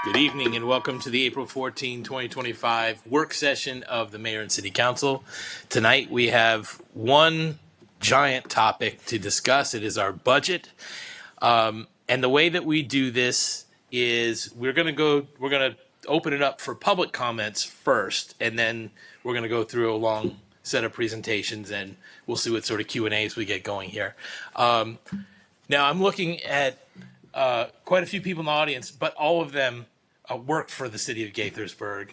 Good evening and welcome to the April 14, 2025 work session of the Mayor and City Council. Tonight we have one giant topic to discuss. It is our budget. And the way that we do this is we're going to open it up for public comments first, and then we're going to go through a long set of presentations and we'll see what sort of Q&As we get going here. Now I'm looking at quite a few people in the audience, but all of them work for the city of Gaithersburg.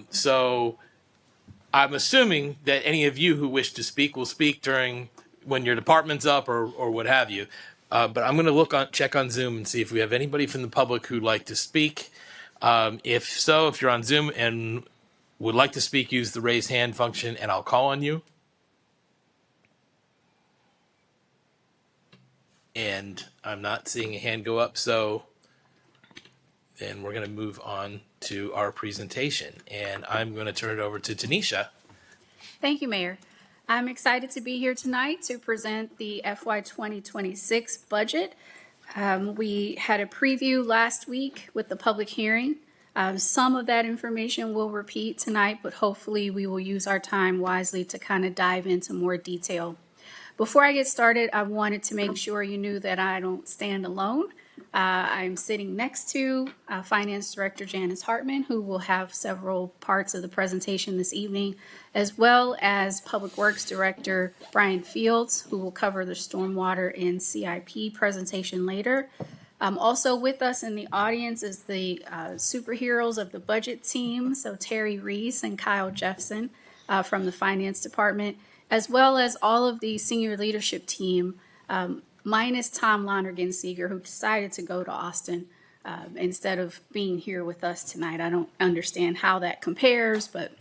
So I'm assuming that any of you who wish to speak will speak during when your department's up or what have you. But I'm going to check on Zoom and see if we have anybody from the public who'd like to speak. If so, if you're on Zoom and would like to speak, use the raise hand function and I'll call on you. And I'm not seeing a hand go up, so then we're going to move on to our presentation. And I'm going to turn it over to Tanisha. Thank you, Mayor. I'm excited to be here tonight to present the FY 2026 budget. We had a preview last week with the public hearing. Some of that information will repeat tonight, but hopefully we will use our time wisely to kind of dive into more detail. Before I get started, I wanted to make sure you knew that I don't stand alone. I'm sitting next to Finance Director Janice Hartman, who will have several parts of the presentation this evening, as well as Public Works Director Brian Fields, who will cover the stormwater and CIP presentation later. Also with us in the audience is the superheroes of the budget team, so Terry Reese and Kyle Jeffson from the Finance Department, as well as all of the senior leadership team, minus Tom Lonergan-Seeger, who decided to go to Austin instead of being here with us tonight. I don't understand how that compares, but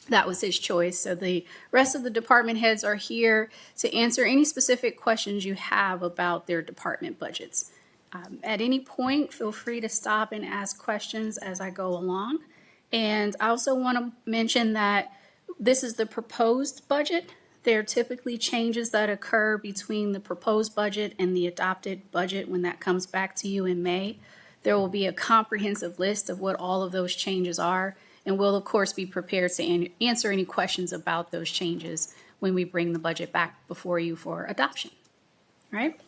that was his choice. So the rest of the department heads are here to answer any specific questions you have about their department budgets. At any point, feel free to stop and ask questions as I go along. And I also want to mention that this is the proposed budget. There are typically changes that occur between the proposed budget and the adopted budget when that comes back to you in May. There will be a comprehensive list of what all of those changes are, and we'll, of course, be prepared to answer any questions about those changes when we bring the budget back before you for adoption. All right?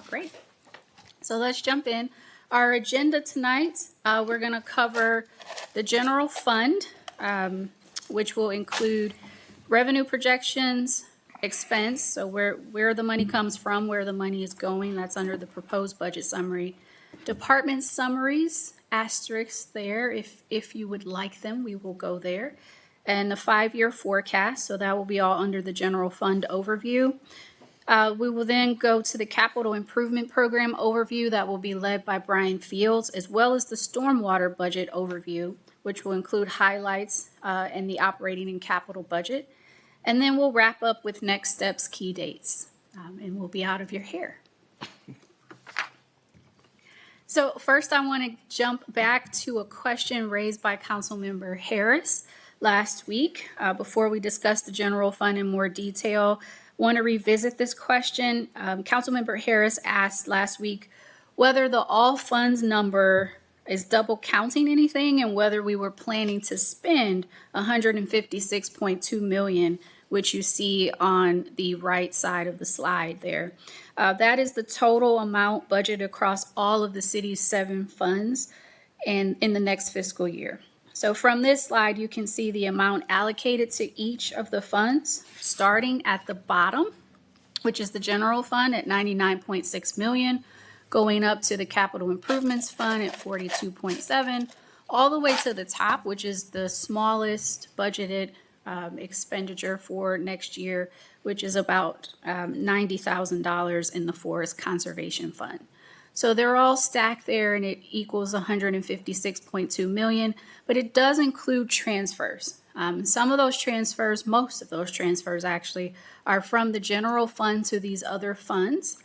Great. So let's jump in. Our agenda tonight, we're going to cover the general fund, which will include revenue projections, expense, so where the money comes from, where the money is going, that's under the proposed budget summary. Department summaries, asterisks there, if you would like them, we will go there. And the 5-year forecast, so that will be all under the general fund overview. We will then go to the capital improvement program overview that will be led by Brian Fields, as well as the stormwater budget overview, which will include highlights in the operating and capital budget. And then we'll wrap up with next steps, key dates, and we'll be out of your hair. So first I want to jump back to a question raised by Councilmember Harris last week. Before we discuss the general fund in more detail, want to revisit this question. Councilmember Harris asked last week whether the all funds number is double counting anything and whether we were planning to spend $156.2 million, which you see on the right side of the slide there. That is the total amount budgeted across all of the city's 7 funds and in the next fiscal year. So from this slide, you can see the amount allocated to each of the funds, starting at the bottom, which is the general fund at $99.6 million, going up to the capital improvements fund at 42.7, all the way to the top, which is the smallest budgeted expenditure for next year, which is about $90,000 in the Forest Conservation Fund. So they're all stacked there and it equals $156.2 million, but it does include transfers. Some of those transfers, most of those transfers actually, are from the general fund to these other funds.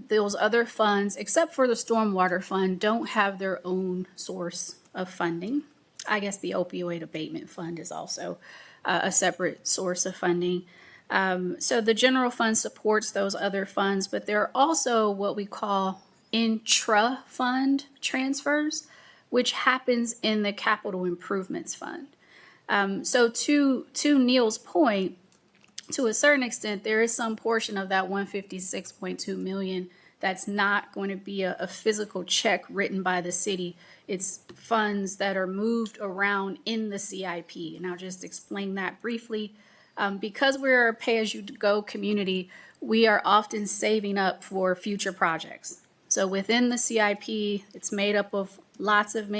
Those other funds, except for the stormwater fund, don't have their own source of funding. I guess the opioid abatement fund is also a separate source of funding. So the general fund supports those other funds, but there are also what we call intra-fund transfers, which happens in the Capital Improvements Fund. So to Neil's point, to a certain extent, there is some portion of that 156.2 million that's not going to be a physical check written by the city. It's funds that are moved around in the CIP. And I'll just explain that briefly. Because we're a pay-as-you-go community, we are often saving up for future projects. So within the CIP, it's made up of lots of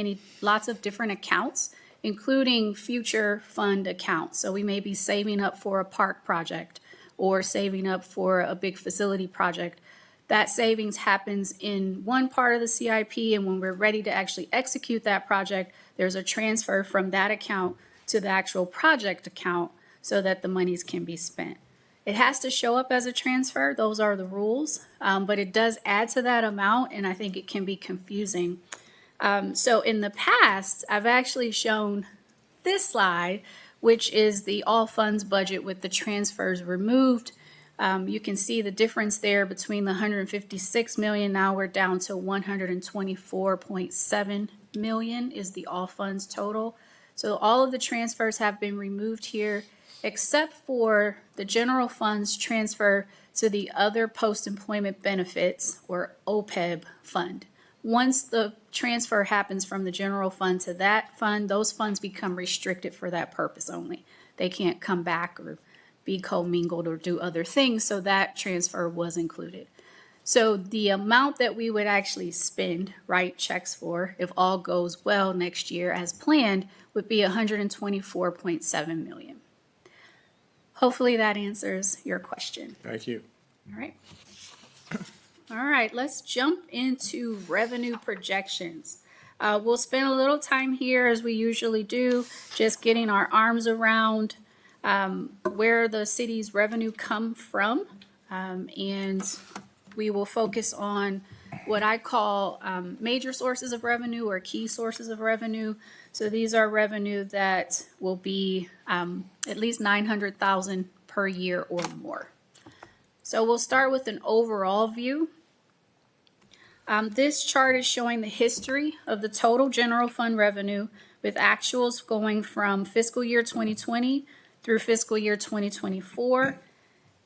different accounts, including future fund accounts. So we may be saving up for a park project or saving up for a big facility project. That savings happens in one part of the CIP, and when we're ready to actually execute that project, there's a transfer from that account to the actual project account so that the monies can be spent. It has to show up as a transfer. Those are the rules, but it does add to that amount, and I think it can be confusing. So in the past, I've actually shown this slide, which is the all funds budget with the transfers removed. You can see the difference there between the 156 million. Now we're down to 124.7 million is the all funds total. So all of the transfers have been removed here, except for the general funds transfer to the other post-employment benefits or OPEB fund. Once the transfer happens from the general fund to that fund, those funds become restricted for that purpose only. They can't come back or be commingled or do other things, so that transfer was included. So the amount that we would actually spend, write checks for, if all goes well next year as planned, would be 124.7 million. Hopefully that answers your question. Thank you. All right. All right, let's jump into revenue projections. We'll spend a little time here, as we usually do, just getting our arms around where the city's revenue come from, and we will focus on what I call major sources of revenue or key sources of revenue. So these are revenue that will be at least $900,000 per year or more. So we'll start with an overall view. This chart is showing the history of the total general fund revenue with actuals going from fiscal year 2020 through fiscal year 2024,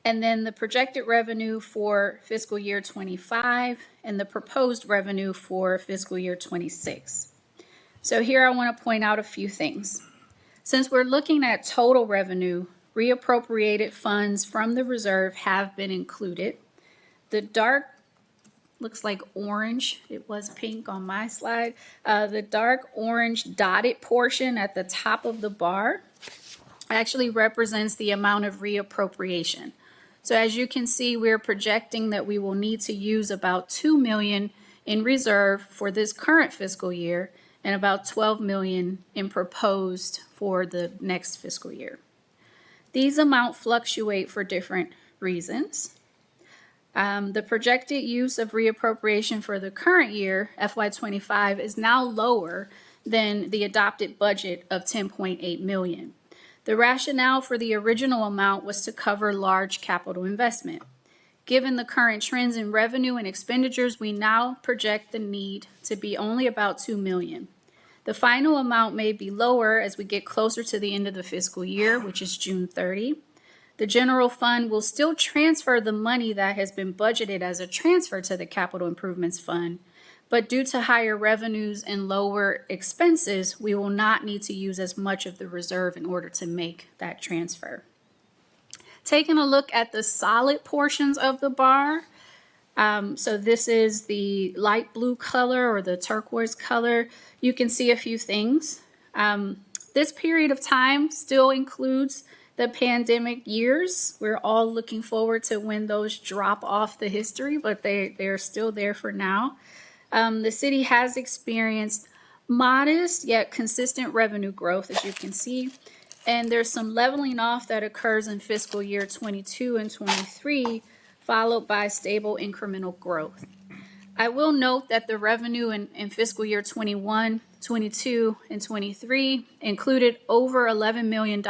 and then the projected revenue for fiscal year 25 and the proposed revenue for fiscal year 26. So here I want to point out a few things. Since we're looking at total revenue, reappropriated funds from the reserve have been included. The dark looks like orange. It was pink on my slide. The dark orange dotted portion at the top of the bar actually represents the amount of reappropriation. So as you can see, we're projecting that we will need to use about $2 million in reserve for this current fiscal year and about $12 million in proposed for the next fiscal year. These amounts fluctuate for different reasons. The projected use of reappropriation for the current year, FY25, is now lower than the adopted budget of $10.8 million. The rationale for the original amount was to cover large capital investment. Given the current trends in revenue and expenditures, we now project the need to be only about $2 million. The final amount may be lower as we get closer to the end of the fiscal year, which is June 30. The general fund will still transfer the money that has been budgeted as a transfer to the Capital Improvements Fund, but due to higher revenues and lower expenses, we will not need to use as much of the reserve in order to make that transfer. Taking a look at the solid portions of the bar, so this is the light blue color or the turquoise color. You can see a few things. This period of time still includes the pandemic years. We're all looking forward to when those drop off the history, but they're still there for now. The city has experienced modest yet consistent revenue growth, as you can see, and there's some leveling off that occurs in fiscal year 22 and 23, followed by stable incremental growth. I will note that the revenue in fiscal year 21, 22, and 23 included over $11 million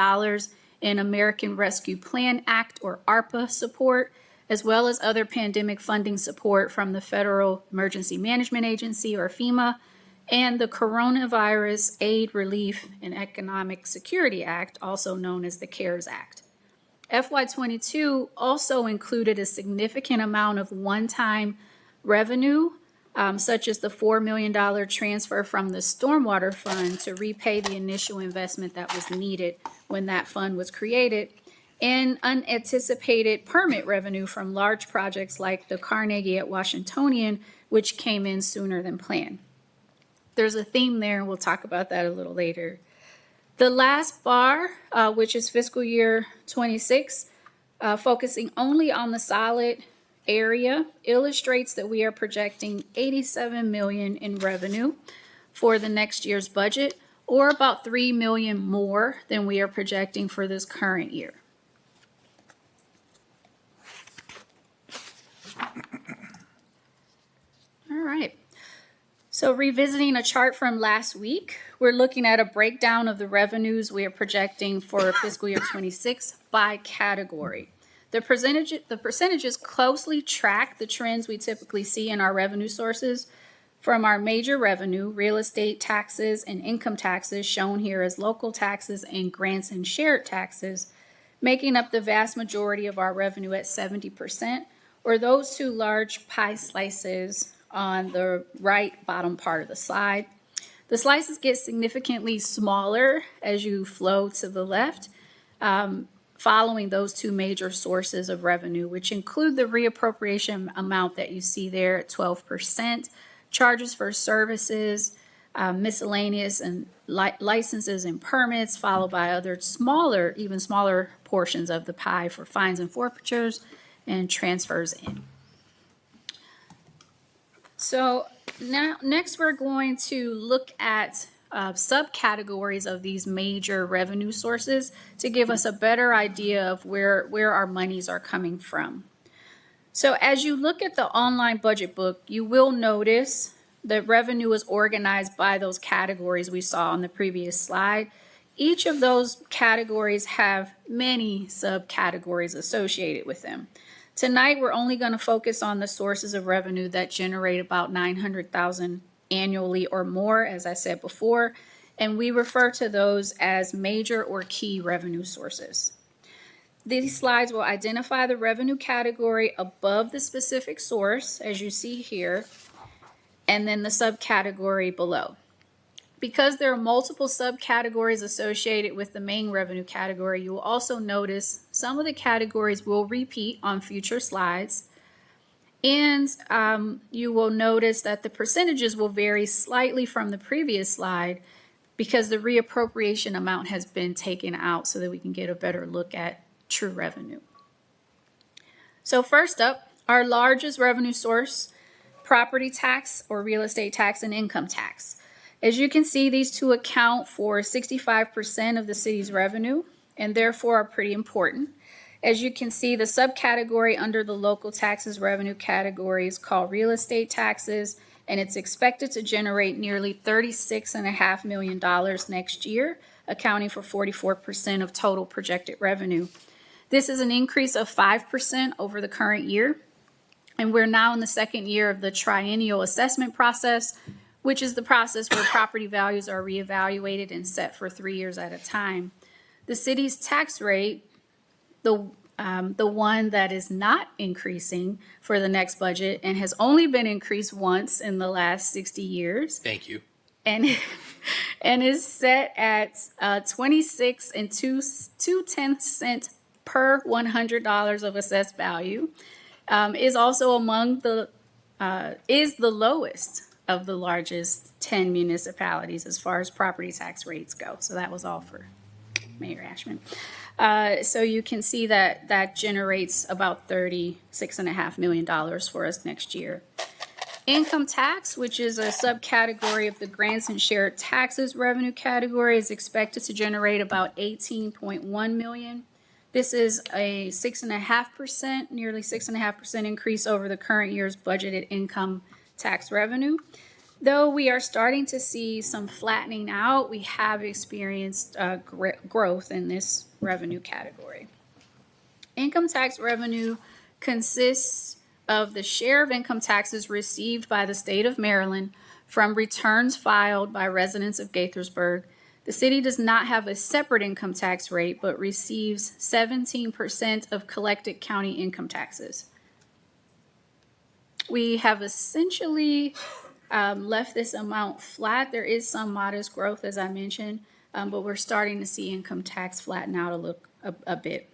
in American Rescue Plan Act or ARPA support, as well as other pandemic funding support from the Federal Emergency Management Agency or FEMA, and the Coronavirus Aid, Relief, and Economic Security Act, also known as the CARES Act. FY22 also included a significant amount of one-time revenue, such as the $4 million transfer from the Stormwater Fund to repay the initial investment that was needed when that fund was created, and unanticipated permit revenue from large projects like the Carnegie at Washingtonian, which came in sooner than planned. There's a theme there, and we'll talk about that a little later. The last bar, which is fiscal year 26, focusing only on the solid area, illustrates that we are projecting $87 million in revenue for the next year's budget, or about $3 million more than we are projecting for this current year. All right. So revisiting a chart from last week, we're looking at a breakdown of the revenues we are projecting for fiscal year 26 by category. The percentages closely track the trends we typically see in our revenue sources from our major revenue, real estate taxes and income taxes, shown here as local taxes and grants and shared taxes, making up the vast majority of our revenue at 70%, or those two large pie slices on the right bottom part of the slide. The slices get significantly smaller as you flow to the left, following those two major sources of revenue, which include the reappropriation amount that you see there at 12%, charges for services, miscellaneous and licenses and permits, followed by other smaller, even smaller portions of the pie for fines and forfeitures and transfers in. So now, next we're going to look at subcategories of these major revenue sources to give us a better idea of where our monies are coming from. So as you look at the online budget book, you will notice that revenue is organized by those categories we saw on the previous slide. Each of those categories have many subcategories associated with them. Tonight, we're only going to focus on the sources of revenue that generate about $900,000 annually or more, as I said before, and we refer to those as major or key revenue sources. These slides will identify the revenue category above the specific source, as you see here, and then the subcategory below. Because there are multiple subcategories associated with the main revenue category, you will also notice some of the categories will repeat on future slides. And you will notice that the percentages will vary slightly from the previous slide because the reappropriation amount has been taken out so that we can get a better look at true revenue. So first up, our largest revenue source, property tax or real estate tax and income tax. As you can see, these two account for 65% of the city's revenue and therefore are pretty important. As you can see, the subcategory under the local taxes revenue category is called real estate taxes, and it's expected to generate nearly $36.5 million next year, accounting for 44% of total projected revenue. This is an increase of 5% over the current year, and we're now in the second year of the triennial assessment process, which is the process where property values are reevaluated and set for 3 years at a time. The city's tax rate, the one that is not increasing for the next budget and has only been increased once in the last 60 years. Thank you. And is set at 26 and 2/10 cents per $100 of assessed value. Is also among the is the lowest of the largest 10 municipalities as far as property tax rates go. So that was all for Mayor Ashman. So you can see that that generates about $36.5 million for us next year. Income tax, which is a subcategory of the grants and shared taxes revenue category, is expected to generate about $18.1 million. This is a 6.5%, nearly 6.5% increase over the current year's budgeted income tax revenue. Though we are starting to see some flattening out, we have experienced growth in this revenue category. Income tax revenue consists of the share of income taxes received by the state of Maryland from returns filed by residents of Gaithersburg, the city does not have a separate income tax rate, but receives 17% of collected county income taxes. We have essentially left this amount flat. There is some modest growth, as I mentioned, but we're starting to see income tax flatten out a bit.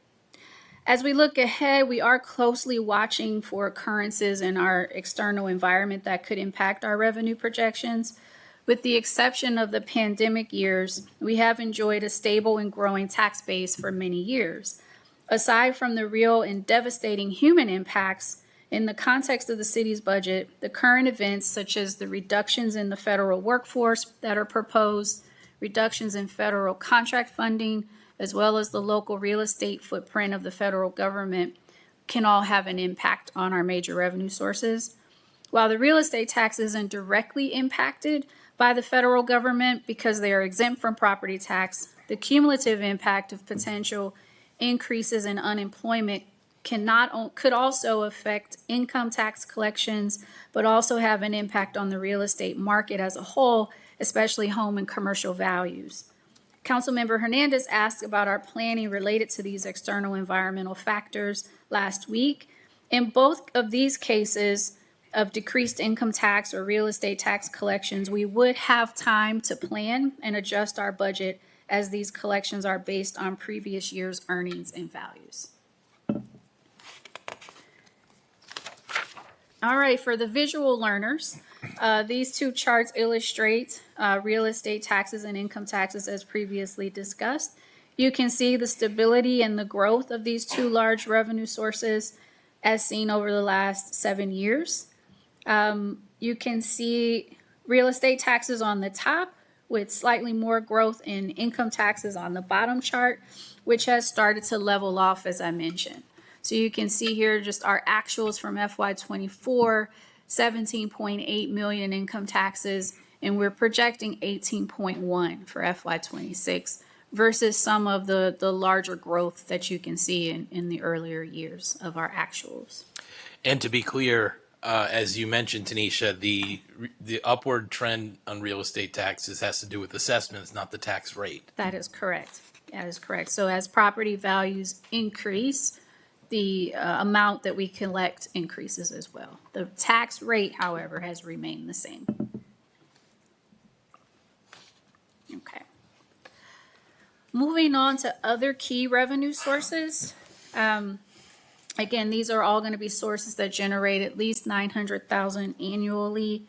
As we look ahead, we are closely watching for occurrences in our external environment that could impact our revenue projections. With the exception of the pandemic years, we have enjoyed a stable and growing tax base for many years. Aside from the real and devastating human impacts, in the context of the city's budget, the current events such as the reductions in the federal workforce that are proposed, reductions in federal contract funding, as well as the local real estate footprint of the federal government can all have an impact on our major revenue sources. While the real estate tax isn't directly impacted by the federal government because they are exempt from property tax, the cumulative impact of potential increases in unemployment could also affect income tax collections, but also have an impact on the real estate market as a whole, especially home and commercial values. Councilmember Hernandez asked about our planning related to these external environmental factors last week. In both of these cases of decreased income tax or real estate tax collections, we would have time to plan and adjust our budget as these collections are based on previous year's earnings and values. All right, for the visual learners, these two charts illustrate real estate taxes and income taxes as previously discussed. You can see the stability and the growth of these two large revenue sources as seen over the last 7 years. You can see real estate taxes on the top with slightly more growth in income taxes on the bottom chart, which has started to level off, as I mentioned. So you can see here just our actuals from FY24, 17.8 million income taxes, and we're projecting 18.1 for FY26 versus some of the larger growth that you can see in the earlier years of our actuals. And to be clear, as you mentioned, Tanisha, the upward trend on real estate taxes has to do with assessments, not the tax rate. That is correct. That is correct. So as property values increase, the amount that we collect increases as well. The tax rate, however, has remained the same. Okay. Moving on to other key revenue sources. Again, these are all going to be sources that generate at least $900,000 annually.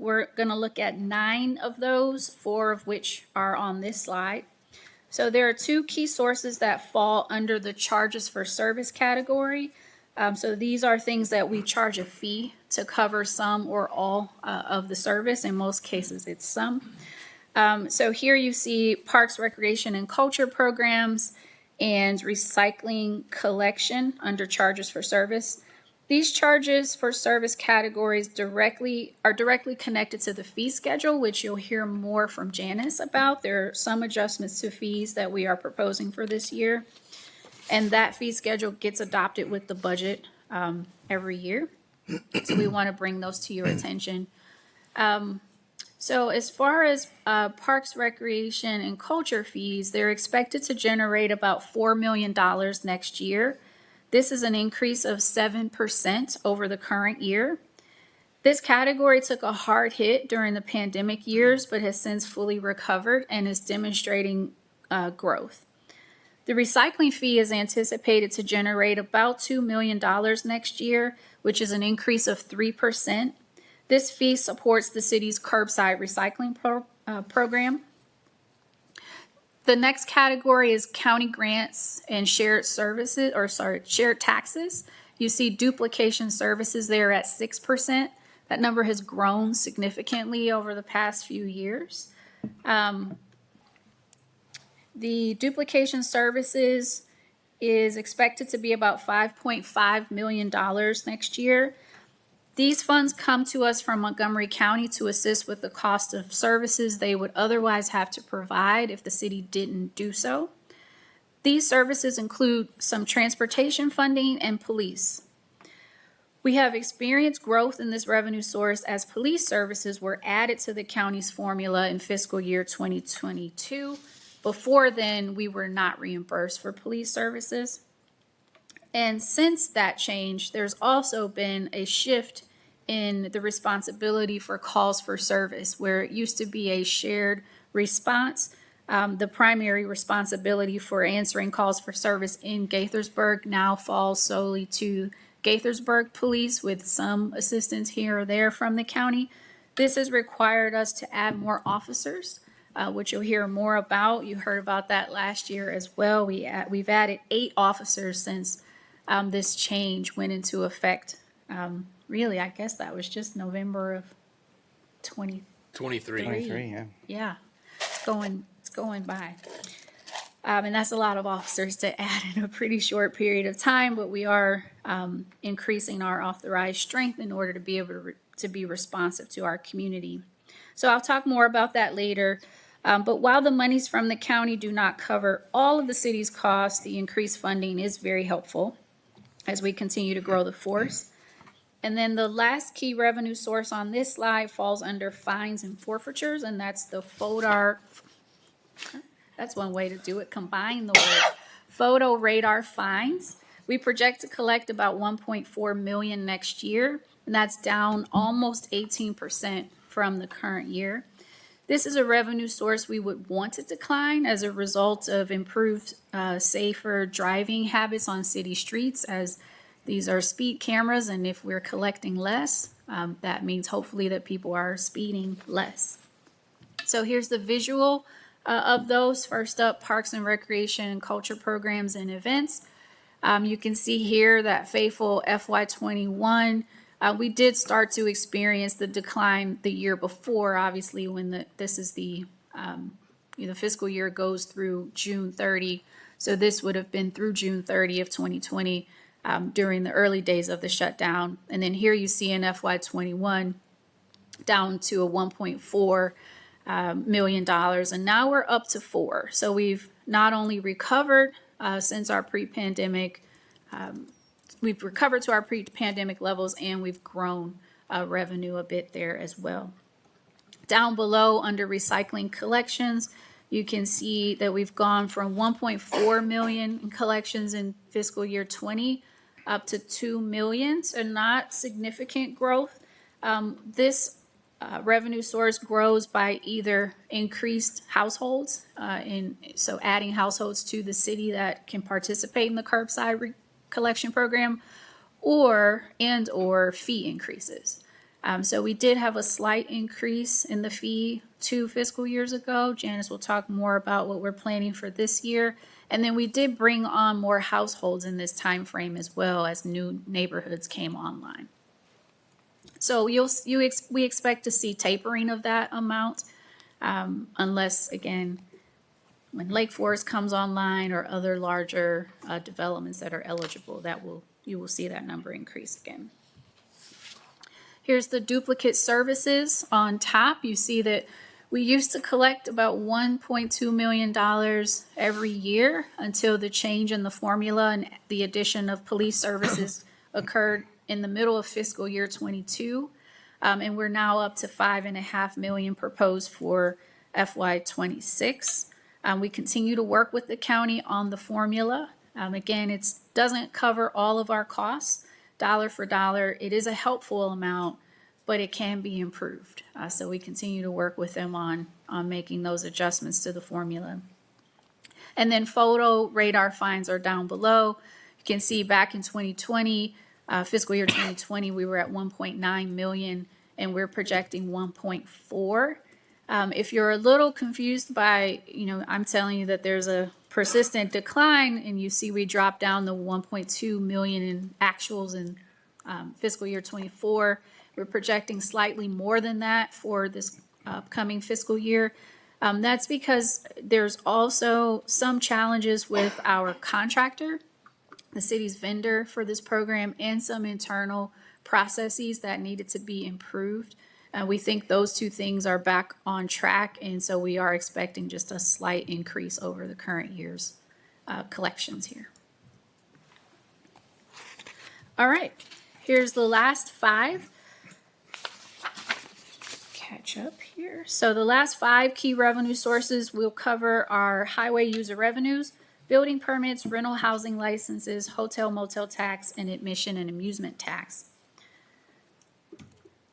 We're going to look at 9 of those, 4 of which are on this slide. So there are 2 key sources that fall under the charges for service category. So these are things that we charge a fee to cover some or all of the service. In most cases, it's some. So here you see parks, recreation, and culture programs and recycling collection under charges for service. These charges for service categories are directly connected to the fee schedule, which you'll hear more from Janice about. There are some adjustments to fees that we are proposing for this year, and that fee schedule gets adopted with the budget every year. So we want to bring those to your attention. So as far as parks, recreation, and culture fees, they're expected to generate about $4 million next year. This is an increase of 7% over the current year. This category took a hard hit during the pandemic years, but has since fully recovered and is demonstrating growth. The recycling fee is anticipated to generate about $2 million next year, which is an increase of 3%. This fee supports the city's curbside recycling program. The next category is county grants and shared taxes. You see duplication services there at 6%. That number has grown significantly over the past few years. The duplication services is expected to be about $5.5 million next year. These funds come to us from Montgomery County to assist with the cost of services they would otherwise have to provide if the city didn't do so. These services include some transportation funding and police. We have experienced growth in this revenue source as police services were added to the county's formula in fiscal year 2022. Before then, we were not reimbursed for police services. And since that change, there's also been a shift in the responsibility for calls for service, where it used to be a shared response. The primary responsibility for answering calls for service in Gaithersburg now falls solely to Gaithersburg Police, with some assistance here or there from the county. This has required us to add more officers, which you'll hear more about. You heard about that last year as well. We've added 8 officers since this change went into effect. Really, I guess that was just November of 23. 23, yeah. Yeah, it's going by. And that's a lot of officers to add in a pretty short period of time, but we are increasing our authorized strength in order to be able to be responsive to our community. So I'll talk more about that later. But while the monies from the county do not cover all of the city's costs, the increased funding is very helpful as we continue to grow the force. And then the last key revenue source on this slide falls under fines and forfeitures, and that's the FODAR. That's one way to do it. Combine the word. Photo radar fines. We project to collect about $1.4 million next year, and that's down almost 18% from the current year. This is a revenue source we would want to decline as a result of improved, safer driving habits on city streets, as these are speed cameras, and if we're collecting less, that means hopefully that people are speeding less. So here's the visual of those. First up, Parks and Recreation and Culture Programs and Events. You can see here that faithful FY21, we did start to experience the decline the year before, obviously, when the fiscal year goes through June 30. So this would have been through June 30 of 2020 during the early days of the shutdown. And then here you see in FY21 down to a $1.4 million, and now we're up to $4 million. So we've not only recovered since our pre-pandemic, we've recovered to our pre-pandemic levels, and we've grown revenue a bit there as well. Down below under recycling collections, you can see that we've gone from 1.4 million in collections in fiscal year 20 up to 2 million, so not significant growth. This revenue source grows by either increased households, so adding households to the city that can participate in the curbside collection program, or fee increases. So we did have a slight increase in the fee 2 fiscal years ago. Janice will talk more about what we're planning for this year. And then we did bring on more households in this time frame as well as new neighborhoods came online. So we expect to see tapering of that amount, unless, again, when Lake Forest comes online or other larger developments that are eligible, you will see that number increase again. Here's the duplicate services on top. You see that we used to collect about $1.2 million every year until the change in the formula and the addition of police services occurred in the middle of fiscal year 22. And we're now up to $5.5 million proposed for FY26. We continue to work with the county on the formula. Again, it doesn't cover all of our costs, dollar for dollar. It is a helpful amount, but it can be improved. So we continue to work with them on making those adjustments to the formula. And then photo radar fines are down below. You can see back in 2020, fiscal year 2020, we were at 1.9 million, and we're projecting 1.4. If you're a little confused by, I'm telling you that there's a persistent decline, and you see we dropped down to 1.2 million in actuals in fiscal year 24. We're projecting slightly more than that for this upcoming fiscal year. That's because there's also some challenges with our contractor, the city's vendor for this program, and some internal processes that needed to be improved. We think those two things are back on track, and so we are expecting just a slight increase over the current year's collections here. All right, here's the last five. Catch up here. So the last five key revenue sources will cover our highway user revenues, building permits, rental housing licenses, hotel motel tax, and admission and amusement tax.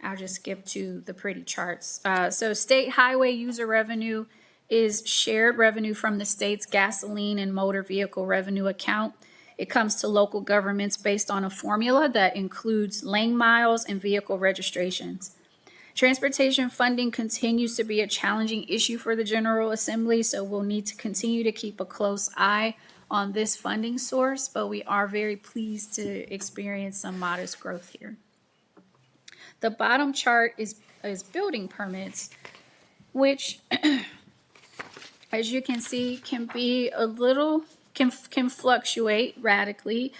I'll just skip to the pretty charts. So state highway user revenue is shared revenue from the state's gasoline and motor vehicle revenue account. It comes to local governments based on a formula that includes lane miles and vehicle registrations. Transportation funding continues to be a challenging issue for the General Assembly, so we'll need to continue to keep a close eye on this funding source, but we are very pleased to experience some modest growth here. The bottom chart is building permits, which, as you can see, can be a little, can fluctuate radically.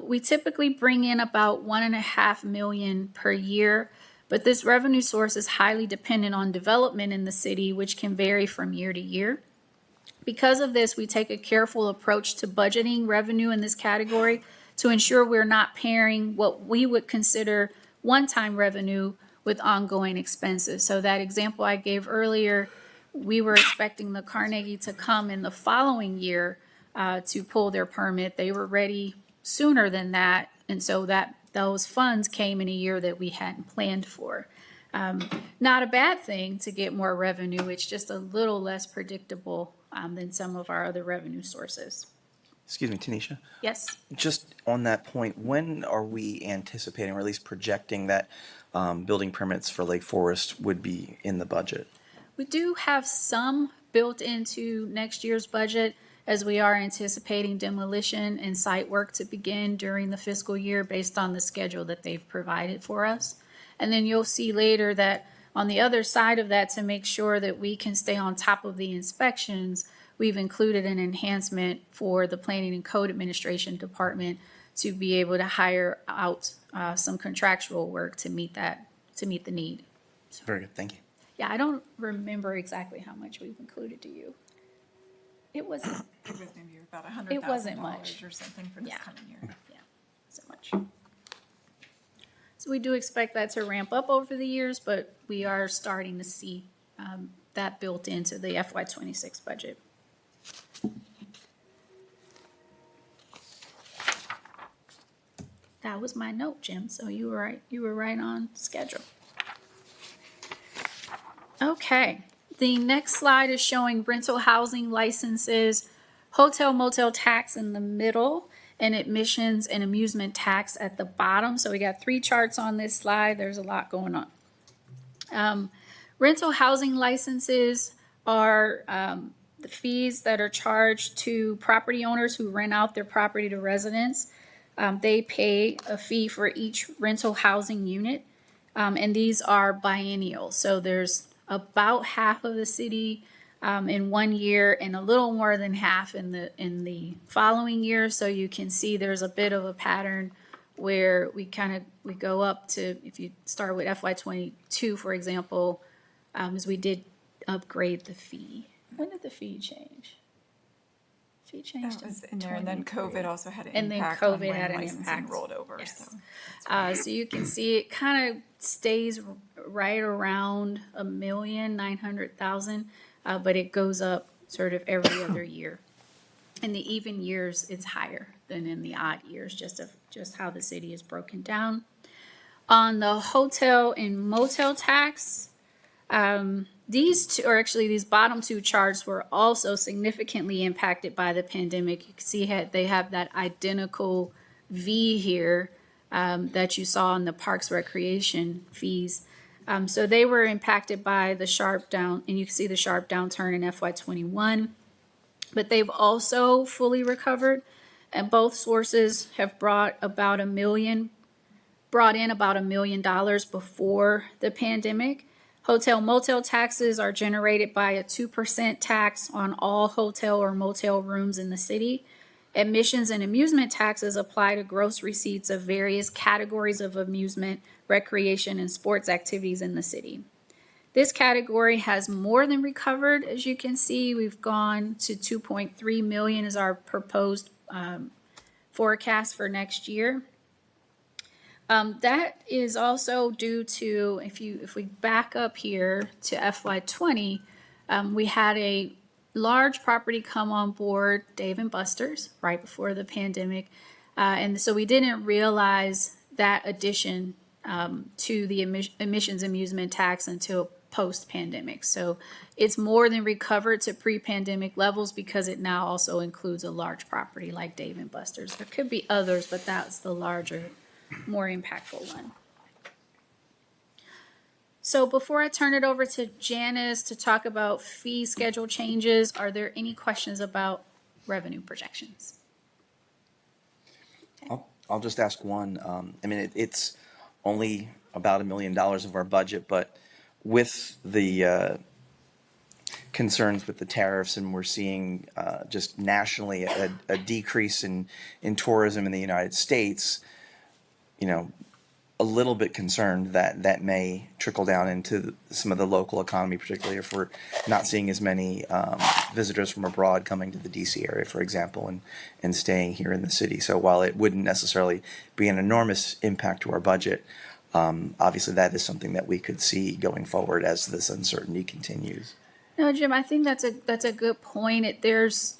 We typically bring in about $1.5 million per year, but this revenue source is highly dependent on development in the city, which can vary from year to year. Because of this, we take a careful approach to budgeting revenue in this category to ensure we're not pairing what we would consider one-time revenue with ongoing expenses. So that example I gave earlier, we were expecting the Carnegie to come in the following year to pull their permit. They were ready sooner than that, and so those funds came in a year that we hadn't planned for. Not a bad thing to get more revenue. It's just a little less predictable than some of our other revenue sources. Excuse me, Tanisha. Yes? Just on that point, when are we anticipating, or at least projecting, that building permits for Lake Forest would be in the budget? We do have some built into next year's budget, as we are anticipating demolition and site work to begin during the fiscal year based on the schedule that they've provided for us. And then you'll see later that on the other side of that, to make sure that we can stay on top of the inspections, we've included an enhancement for the Planning and Code Administration Department to be able to hire out some contractual work to meet the need. Very good, thank you. Yeah, I don't remember exactly how much we've included to you. It wasn't. It was maybe about It wasn't much. $100,000 or something for this Yeah. coming year. Yeah, so much. So we do expect that to ramp up over the years, but we are starting to see that built into the FY26 budget. That was my note, Jim, so you were right. You were right on schedule. Okay, the next slide is showing rental housing licenses, hotel motel tax in the middle, and admissions and amusement tax at the bottom. So we got three charts on this slide. There's a lot going on. Rental housing licenses are the fees that are charged to property owners who rent out their property to residents. They pay a fee for each rental housing unit, and these are biennial. So there's about half of the city in 1 year and a little more than half in the following year. So you can see there's a bit of a pattern where we go up to, if you start with FY22, for example, as we did upgrade the fee. When did the fee change? Fee changed. That was in there, and then 23. COVID also had an And then impact on COVID when had an licensing impact. rolled over. Yes. So So you can see it kind of stays right around 1,900,000, but it goes up sort of every other year. In the even years, it's higher than in the odd years, just how the city is broken down. On the hotel and motel tax, these bottom two charts were also significantly impacted by the pandemic. You can see they have that identical V here that you saw in the Parks Recreation fees. So they were impacted by the sharp down, and you can see the sharp downturn in FY21, but they've also fully recovered, and both sources have brought in about $1 million before the pandemic. Hotel motel taxes are generated by a 2% tax on all hotel or motel rooms in the city. Admissions and amusement taxes apply to gross receipts of various categories of amusement, recreation, and sports activities in the city. This category has more than recovered. As you can see, we've gone to 2.3 million is our proposed forecast for next year. That is also due to, if we back up here to FY20, we had a large property come on board, Dave and Buster's, right before the pandemic. And so we didn't realize that addition to the emissions amusement tax until post-pandemic. So it's more than recovered to pre-pandemic levels because it now also includes a large property like Dave and Buster's. There could be others, but that's the larger, more impactful one. So before I turn it over to Janice to talk about fee schedule changes, are there any questions about revenue projections? I'll just ask one. I mean, it's only about $1 million of our budget, but with the concerns with the tariffs, and we're seeing just nationally a decrease in tourism in the United States, you know, a little bit concerned that may trickle down into some of the local economy, particularly if we're not seeing as many visitors from abroad coming to the DC area, for example, and staying here in the city. So while it wouldn't necessarily be an enormous impact to our budget, obviously that is something that we could see going forward as this uncertainty continues. No, Jim, I think that's a good point. There's,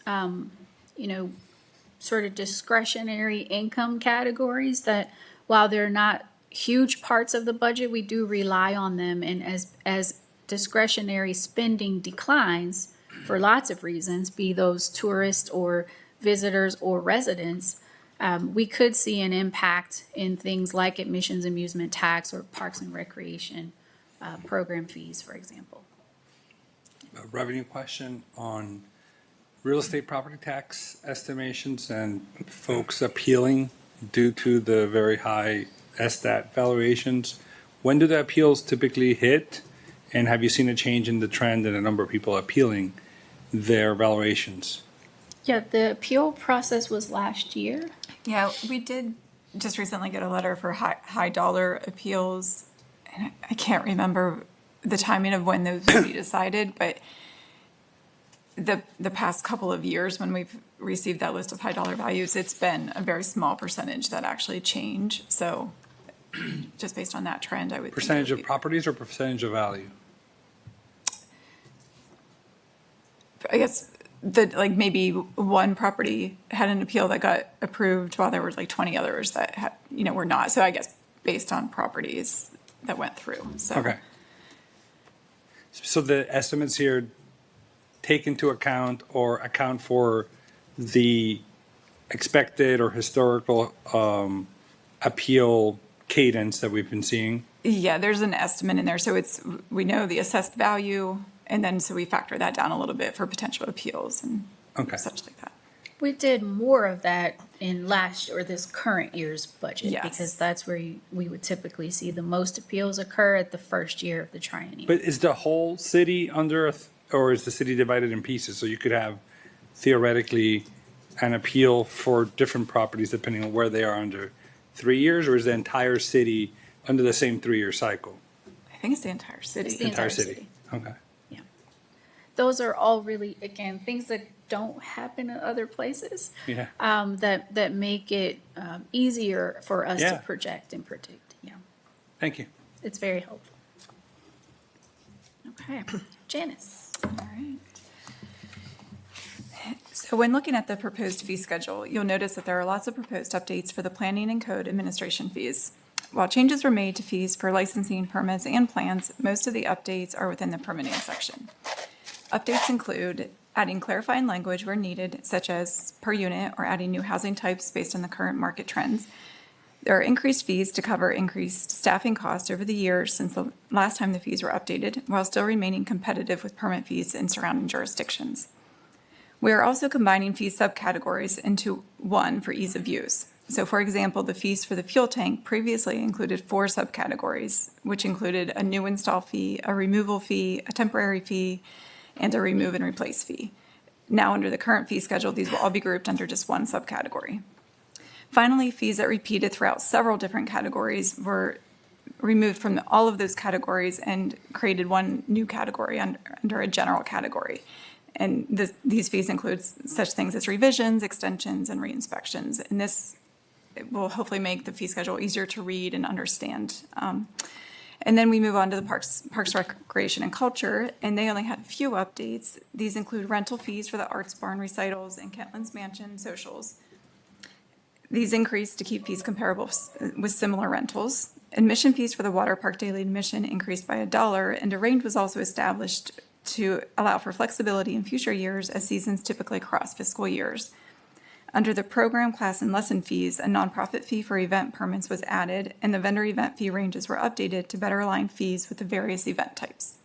sort of discretionary income categories that, while they're not huge parts of the budget, we do rely on them. And as discretionary spending declines for lots of reasons, be those tourists or visitors or residents, we could see an impact in things like admissions amusement tax or parks and recreation program fees, for example. A revenue question on real estate property tax estimations and folks appealing due to the very high STAT valuations. When do the appeals typically hit? And have you seen a change in the trend in the number of people appealing their valuations? Yeah, the appeal process was last year. Yeah, we did just recently get a letter for high dollar appeals. And I can't remember the timing of when those would be decided, but the past couple of years when we've received that list of high dollar values, it's been a very small percentage that actually change. So just based on that trend, I would Percentage think of properties or percentage of value? I guess maybe one property had an appeal that got approved while there were like 20 others that were not. So I guess based on properties that went through. So. Okay. So the estimates here take into account or account for the expected or historical appeal cadence that we've been seeing? Yeah, there's an estimate in there. So we know the assessed value, and then so we factor that down a little bit for potential appeals and such like that. We did more of that in this current year's budget. Yes. Because that's where we would typically see the most appeals occur at the first year of the triennium. But is the whole city under or is the city divided in pieces? So you could have theoretically an appeal for different properties depending on where they are under 3 years, or is the entire city under the same 3-year cycle? I think it's the entire city. It's the entire city. Okay. Yeah. Those are all really, again, things that don't happen in other places. Yeah. That make it easier for us Yeah. to project and predict. Yeah. Thank you. It's very helpful. Okay. Janice. All right. So when looking at the proposed fee schedule, you'll notice that there are lots of proposed updates for the planning and code administration fees. While changes were made to fees for licensing, permits, and plans, most of the updates are within the permitting section. Updates include adding clarifying language where needed, such as per unit, or adding new housing types based on the current market trends. There are increased fees to cover increased staffing costs over the years since the last time the fees were updated, while still remaining competitive with permit fees in surrounding jurisdictions. We are also combining fee subcategories into one for ease of use. So for example, the fees for the fuel tank previously included 4 subcategories, which included a new install fee, a removal fee, a temporary fee, and a remove and replace fee. Now under the current fee schedule, these will all be grouped under just one subcategory. Finally, fees that repeated throughout several different categories were removed from all of those categories and created one new category under a general category. And these fees include such things as revisions, extensions, and re-inspections. And this it will hopefully make the fee schedule easier to read and understand. And then we move on to the Parks, Recreation, and Culture, and they only had a few updates. These include rental fees for the Arts Barn recitals and Kentland's Mansion socials. These increased to keep fees comparable with similar rentals. Admission fees for the water park daily admission increased by $1, and a range was also established to allow for flexibility in future years as seasons typically cross fiscal years. Under the program, class, and lesson fees, a nonprofit fee for event permits was added, and the vendor event fee ranges were updated to better align fees with the various event types.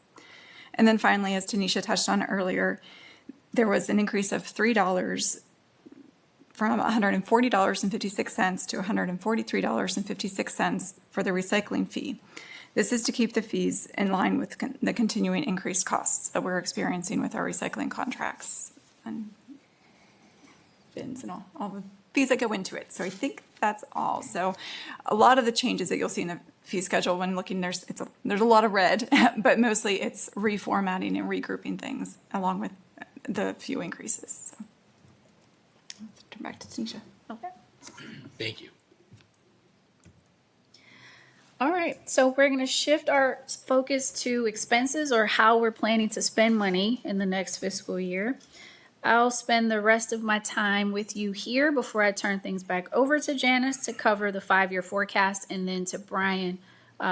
And then finally, as Tanisha touched on earlier, there was an increase of $3 from $140.56 to $143.56 for the recycling fee. This is to keep the fees in line with the continuing increased costs that we're experiencing with our recycling contracts and bins and all the fees that go into it. So I think that's all. So a lot of the changes that you'll see in the fee schedule when looking, there's a lot of red, but mostly it's reformatting and regrouping things along with the few increases. So let's turn back to Tanisha. Okay. Thank you. All right, so we're going to shift our focus to expenses, or how we're planning to spend money in the next fiscal year. I'll spend the rest of my time with you here before I turn things back over to Janice to cover the 5-year forecast, and then to Brian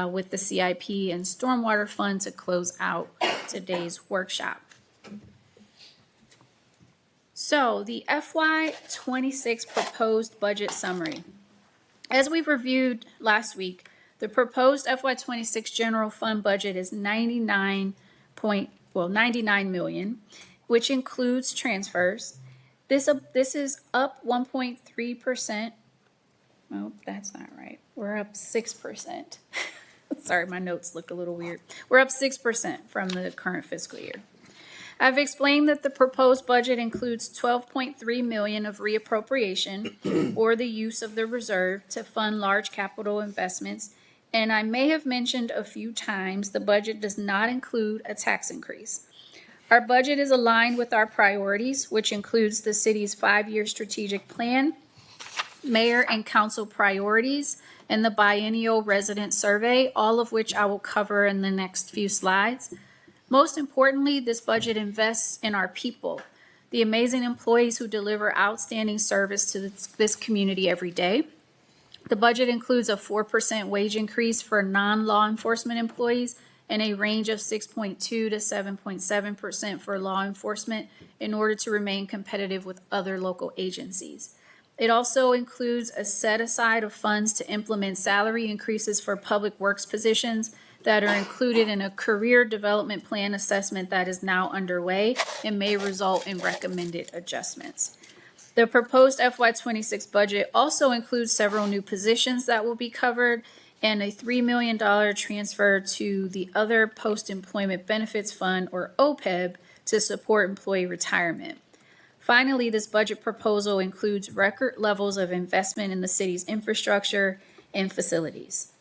with the CIP and Stormwater Fund to close out today's workshop. So the FY26 proposed budget summary. As we reviewed last week, the proposed FY26 general fund budget is $99 million, which includes transfers. This is up 1.3%. Oh, that's not right. We're up 6%. Sorry, my notes look a little weird. We're up 6% from the current fiscal year. I've explained that the proposed budget includes $12.3 million of reappropriation, or the use of the reserve to fund large capital investments. And I may have mentioned a few times the budget does not include a tax increase. Our budget is aligned with our priorities, which includes the city's 5-year strategic plan, mayor and council priorities, and the biennial resident survey, all of which I will cover in the next few slides. Most importantly, this budget invests in our people, the amazing employees who deliver outstanding service to this community every day. The budget includes a 4% wage increase for non-law enforcement employees and a range of 6.2 to 7.7% for law enforcement in order to remain competitive with other local agencies. It also includes a set aside of funds to implement salary increases for public works positions that are included in a career development plan assessment that is now underway and may result in recommended adjustments. The proposed FY26 budget also includes several new positions that will be covered and a $3 million transfer to the Other Post-Employment Benefits Fund, or OPEB, to support employee retirement. Finally, this budget proposal includes record levels of investment in the city's infrastructure and facilities.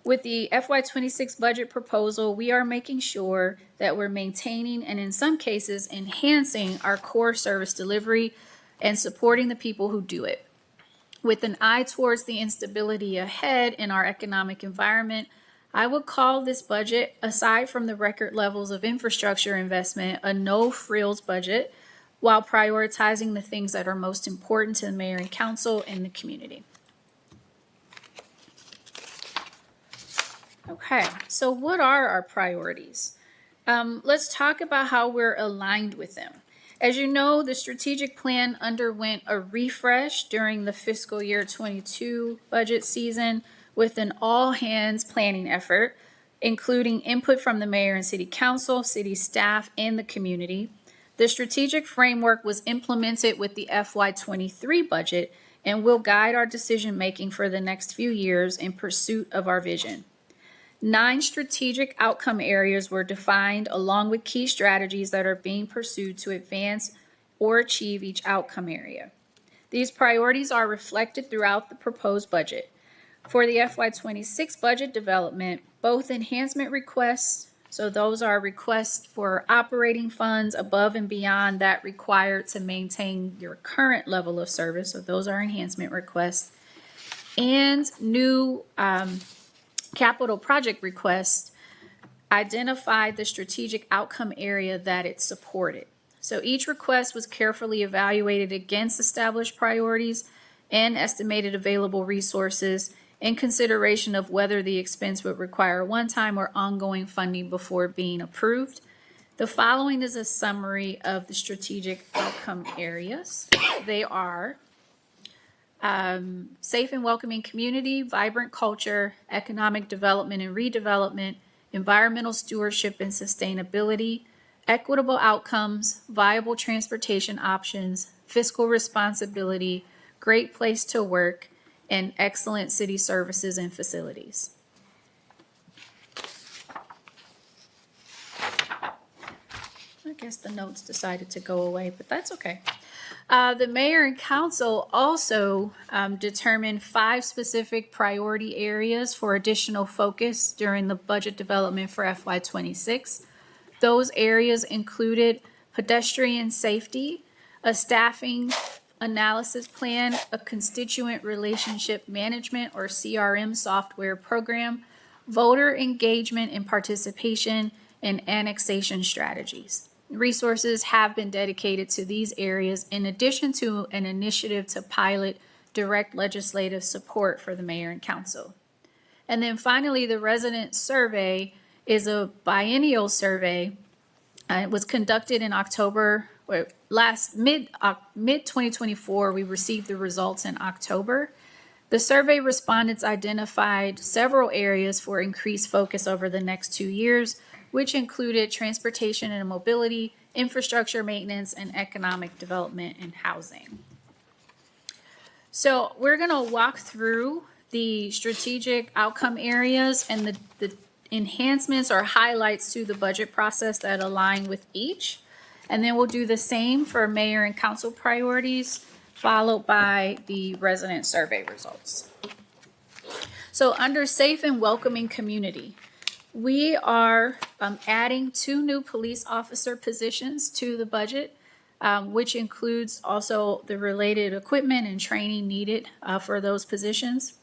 With the FY26 budget proposal, we are making sure that we're maintaining and in some cases enhancing our core service delivery and supporting the people who do it. With an eye towards the instability ahead in our economic environment, I would call this budget, aside from the record levels of infrastructure investment, a no-frills budget, while prioritizing the things that are most important to the mayor and council and the community. Okay, so what are our priorities? Let's talk about how we're aligned with them. As you know, the strategic plan underwent a refresh during the fiscal year 22 budget season with an all-hands planning effort, including input from the mayor and city council, city staff, and the community. The strategic framework was implemented with the FY23 budget and will guide our decision-making for the next few years in pursuit of our vision. 9 strategic outcome areas were defined, along with key strategies that are being pursued to advance or achieve each outcome area. These priorities are reflected throughout the proposed budget. For the FY26 budget development, both enhancement requests, so those are requests for operating funds above and beyond that required to maintain your current level of service, so those are enhancement requests, and new capital project requests identified the strategic outcome area that it supported. So each request was carefully evaluated against established priorities and estimated available resources in consideration of whether the expense would require one-time or ongoing funding before being approved. The following is a summary of the strategic outcome areas. They are safe and welcoming community, vibrant culture, economic development and redevelopment, environmental stewardship and sustainability, equitable outcomes, viable transportation options, fiscal responsibility, great place to work, and excellent city services and facilities. I guess the notes decided to go away, but that's okay. The mayor and council also determined 5 specific priority areas for additional focus during the budget development for FY26. Those areas included pedestrian safety, a staffing analysis plan, a constituent relationship management or CRM software program, voter engagement and participation, and annexation strategies. Resources have been dedicated to these areas in addition to an initiative to pilot direct legislative support for the mayor and council. And then finally, the resident survey is a biennial survey. It was conducted in October, or mid 2024. We received the results in October. The survey respondents identified several areas for increased focus over the next 2 years, which included transportation and mobility, infrastructure maintenance, and economic development and housing. So we're going to walk through the strategic outcome areas and the enhancements or highlights to the budget process that align with each. And then we'll do the same for mayor and council priorities, followed by the resident survey results. So under safe and welcoming community, we are adding 2 new police officer positions to the budget, which includes also the related equipment and training needed for those positions.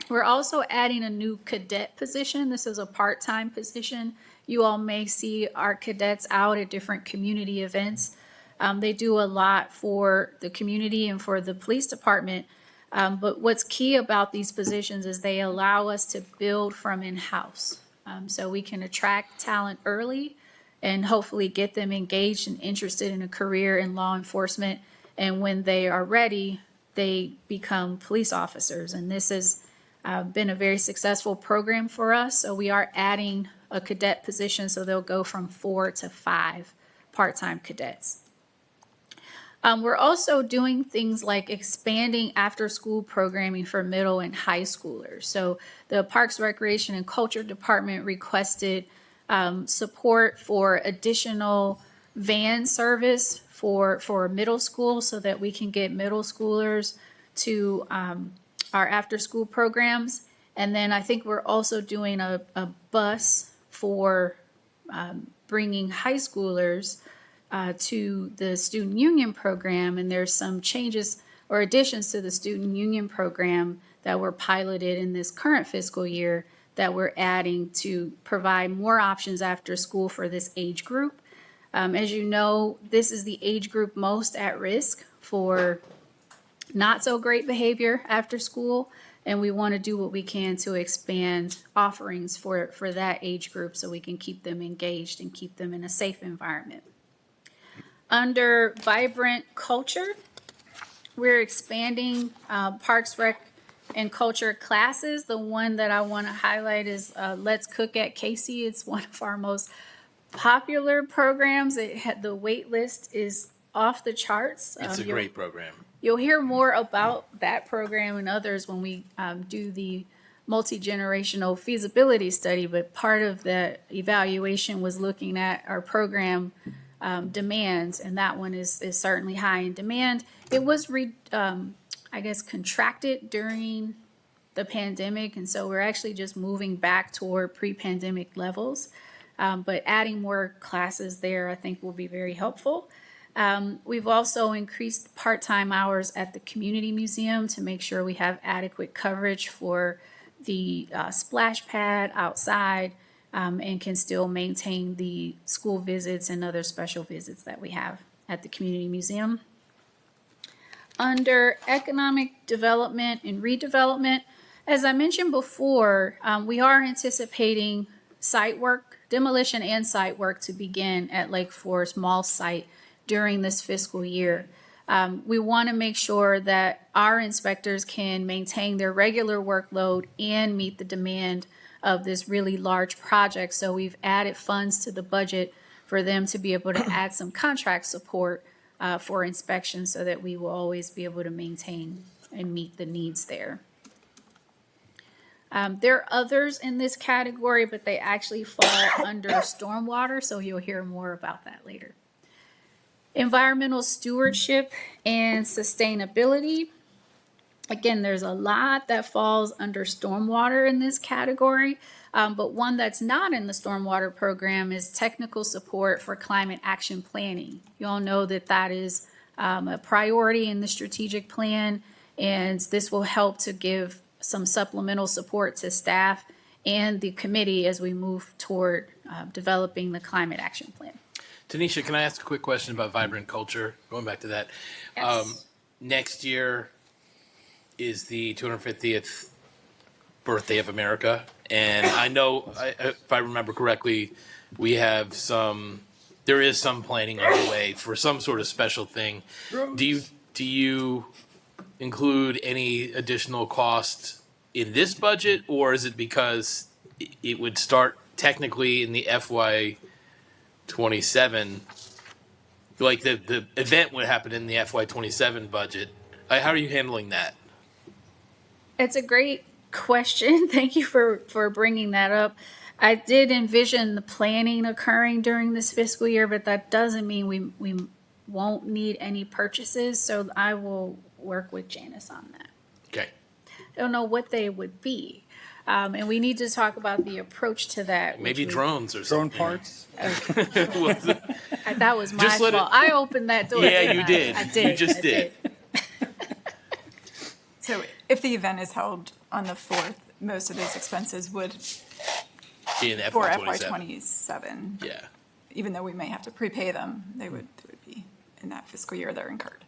We're also adding a new cadet position. This is a part-time position. You all may see our cadets out at different community events. They do a lot for the community and for the police department. But what's key about these positions is they allow us to build from in-house. So we can attract talent early and hopefully get them engaged and interested in a career in law enforcement. And when they are ready, they become police officers. And this has been a very successful program for us. So we are adding a cadet position, so they'll go from 4 to 5 part-time cadets. We're also doing things like expanding after-school programming for middle and high schoolers. So the Parks, Recreation, and Culture Department requested support for additional van service for middle school so that we can get middle schoolers to our after-school programs. And then I think we're also doing a bus for bringing high schoolers to the student union program, and there's some changes or additions to the student union program that were piloted in this current fiscal year that we're adding to provide more options after school for this age group. As you know, this is the age group most at risk for not so great behavior after school, and we want to do what we can to expand offerings for that age group so we can keep them engaged and keep them in a safe environment. Under vibrant culture, we're expanding Parks, Rec, and Culture classes. The one that I want to highlight is Let's Cook at Casey. It's one of our most popular programs. The wait list is off the charts. It's a great program. You'll hear more about that program and others when we do the multi-generational feasibility study, but part of the evaluation was looking at our program demands, and that one is certainly high in demand. It was contracted during the pandemic, and so we're actually just moving back toward pre-pandemic levels, but adding more classes there I think will be very helpful. We've also increased part-time hours at the community museum to make sure we have adequate coverage for the splash pad outside, and can still maintain the school visits and other special visits that we have at the community museum. Under economic development and redevelopment, as I mentioned before, we are anticipating site work, demolition and site work to begin at Lake Forest Mall site during this fiscal year. We want to make sure that our inspectors can maintain their regular workload and meet the demand of this really large project. So we've added funds to the budget for them to be able to add some contract support for inspection so that we will always be able to maintain and meet the needs there. There are others in this category, but they actually fall under stormwater, so you'll hear more about that later. Environmental stewardship and sustainability. Again, there's a lot that falls under stormwater in this category, but one that's not in the stormwater program is technical support for climate action planning. You all know that that is a priority in the strategic plan, and this will help to give some supplemental support to staff and the committee as we move toward developing the climate action plan. Tanisha, can I ask a quick question about vibrant culture? Going back to that. Yes. Next year is the 250th birthday of America. And I know, if I remember correctly, we have there is some planning underway for some sort of special thing. Do you include any additional cost in this budget, or is it because it would start technically in the FY 27, like the event would happen in the FY 27 budget? How are you handling that? It's a great question. Thank you for bringing that up. I did envision the planning occurring during this fiscal year, but that doesn't mean we won't need any purchases. So I will work with Janice on that. Okay. I don't know what they would be. And we need to talk about the approach to that. Maybe drones or Drone something. parts? That was my Just let fault. it- I opened that door. Yeah, didn't you I? did. I did. You just I did. So if the event is held on the 4th, most of those expenses would, In for FY FY 27. 27, Yeah. even though we may have to prepay them, they would be in that fiscal year they're incurred.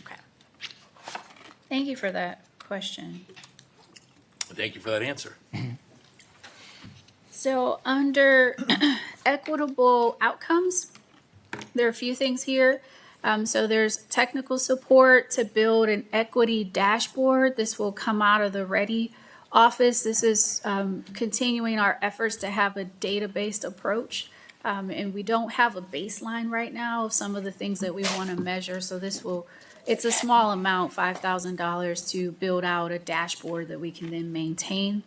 Okay. Thank you for that question. Thank you for that answer. So under equitable outcomes, there are a few things here. So there's technical support to build an equity dashboard. This will come out of the Ready office. This is continuing our efforts to have a data-based approach. And we don't have a baseline right now of some of the things that we want to measure. So it's a small amount, $5,000, to build out a dashboard that we can then maintain.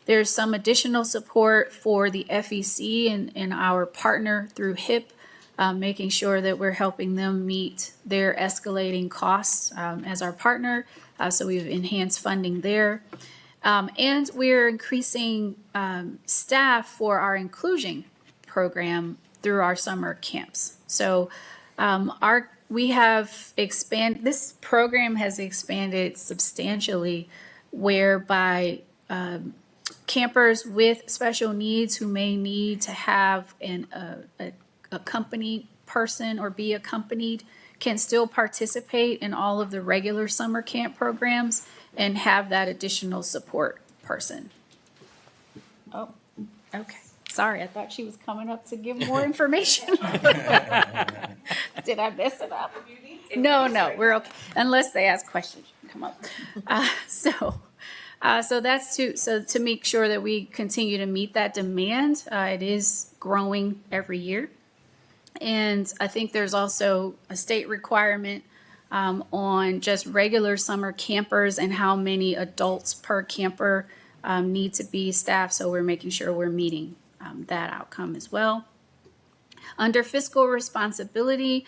There's some additional support for the FEC and our partner through HIP, making sure that we're helping them meet their escalating costs as our partner. So we've enhanced funding there. And we're increasing staff for our inclusion program through our summer camps. So this program has expanded substantially, whereby campers with special needs who may need to have a company person or be accompanied can still participate in all of the regular summer camp programs and have that additional support person. Oh, okay. Sorry, I thought she was coming up to give more information. Did I mess it up? No, we're okay. Unless they ask questions, you can come up. So that's to make sure that we continue to meet that demand. It is growing every year. And I think there's also a state requirement on just regular summer campers and how many adults per camper need to be staffed. So we're making sure we're meeting that outcome as well. Under fiscal responsibility,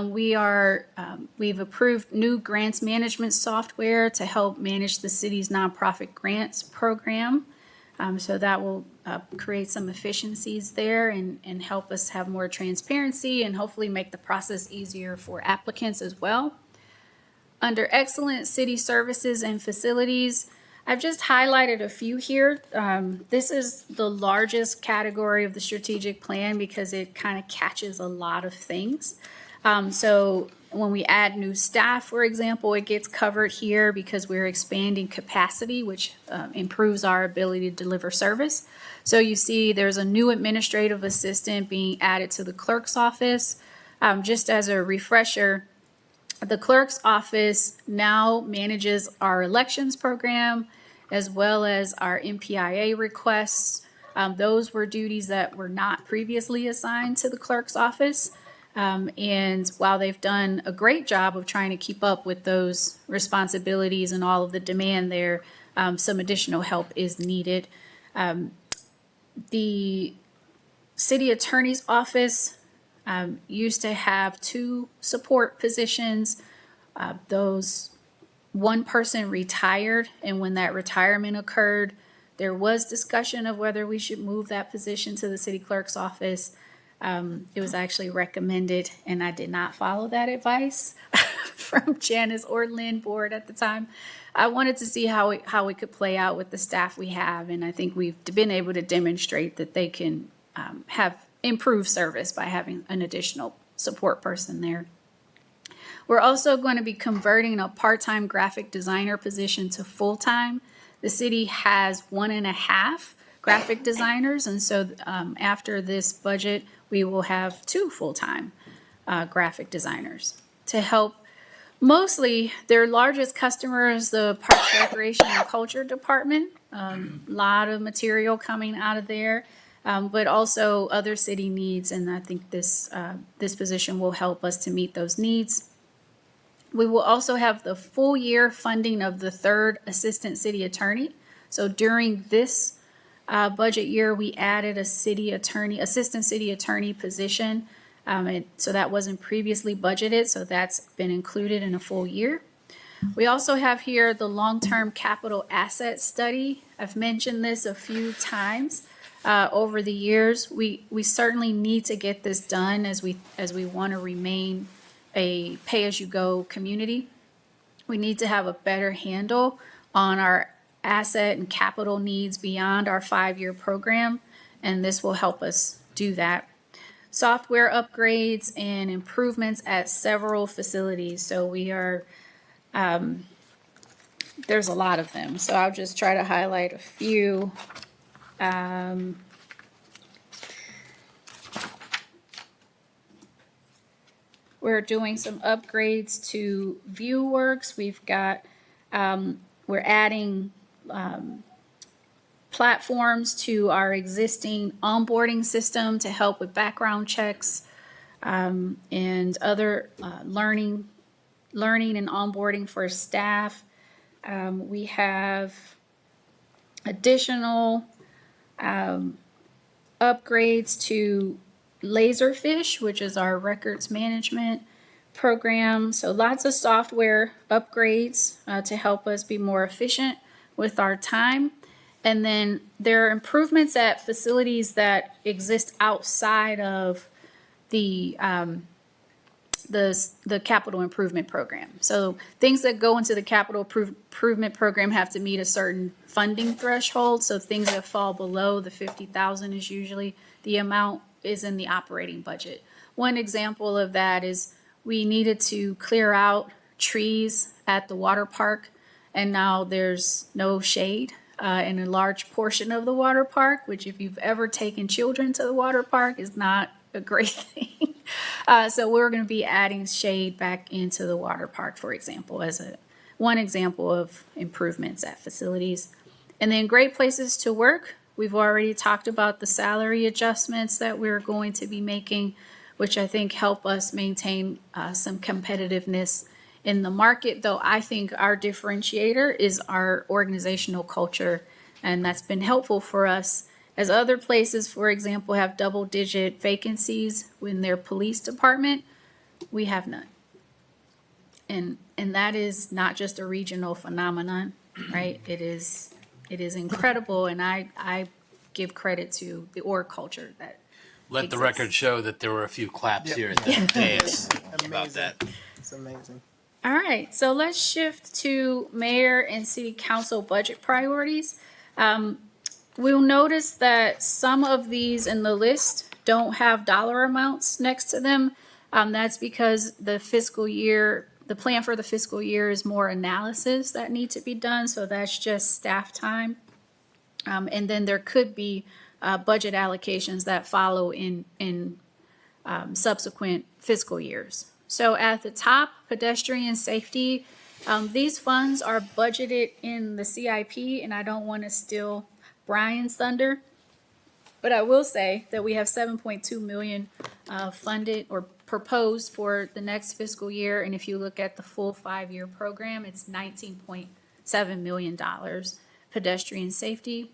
we've approved new grants management software to help manage the city's nonprofit grants program. So that will create some efficiencies there and help us have more transparency and hopefully make the process easier for applicants as well. Under excellent city services and facilities, I've just highlighted a few here. This is the largest category of the strategic plan because it kind of catches a lot of things. So when we add new staff, for example, it gets covered here because we're expanding capacity, which improves our ability to deliver service. So you see there's a new administrative assistant being added to the clerk's office. Just as a refresher, the clerk's office now manages our elections program as well as our MPIA requests. Those were duties that were not previously assigned to the clerk's office. And while they've done a great job of trying to keep up with those responsibilities and all of the demand there, some additional help is needed. The city attorney's office used to have 2 support positions. One person retired, and when that retirement occurred, there was discussion of whether we should move that position to the city clerk's office. It was actually recommended, and I did not follow that advice from Janice or Lynn Board at the time. I wanted to see how it could play out with the staff we have, and I think we've been able to demonstrate that they can have improved service by having an additional support person there. We're also going to be converting a part-time graphic designer position to full-time. The city has 1.5 graphic designers, and so after this budget, we will have 2 full-time graphic designers to help. Mostly, their largest customer is the Parks, Recreation, and Culture Department. A lot of material coming out of there, but also other city needs, and I think this position will help us to meet those needs. We will also have the full year funding of the 3rd assistant city attorney. So during this budget year, we added a assistant city attorney position. So that wasn't previously budgeted, so that's been included in a full year. We also have here the long-term capital asset study. I've mentioned this a few times over the years. We certainly need to get this done as we want to remain a pay-as-you-go community. We need to have a better handle on our asset and capital needs beyond our 5-year program, and this will help us do that. Software upgrades and improvements at several facilities. So we are, there's a lot of them. So I'll just try to highlight a few. We're doing some upgrades to ViewWorks. We've got, we're adding platforms to our existing onboarding system to help with background checks and other learning and onboarding for staff. We have additional upgrades to Laserfish, which is our records management program. So lots of software upgrades to help us be more efficient with our time. And then there are improvements at facilities that exist outside of the capital improvement program. So things that go into the capital improvement program have to meet a certain funding threshold. So things that fall below the 50,000 is usually the amount is in the operating budget. One example of that is we needed to clear out trees at the water park, and now there's no shade in a large portion of the water park, which if you've ever taken children to the water park is not a great thing. So we're going to be adding shade back into the water park, for example, as one example of improvements at facilities. And then great places to work. We've already talked about the salary adjustments that we're going to be making, which I think help us maintain some competitiveness in the market, though I think our differentiator is our organizational culture, and that's been helpful for us. As other places, for example, have double-digit vacancies in their police department, we have none. And that is not just a regional phenomenon, right? It is It is incredible, and I give credit to the org culture that Let the exists. record show that there were a few claps here at the dais about Amazing. that. It's amazing. All right, so let's shift to mayor and city council budget priorities. We'll notice that some of these in the list don't have dollar amounts next to them. That's because the plan for the fiscal year is more analysis that need to be done, so that's just staff time. And then there could be budget allocations that follow in subsequent fiscal years. So at the top, pedestrian safety, these funds are budgeted in the CIP, and I don't want to steal Brian's thunder, but I will say that we have 7.2 million funded or proposed for the next fiscal year, and if you look at the full 5-year program, it's $19.7 million pedestrian safety.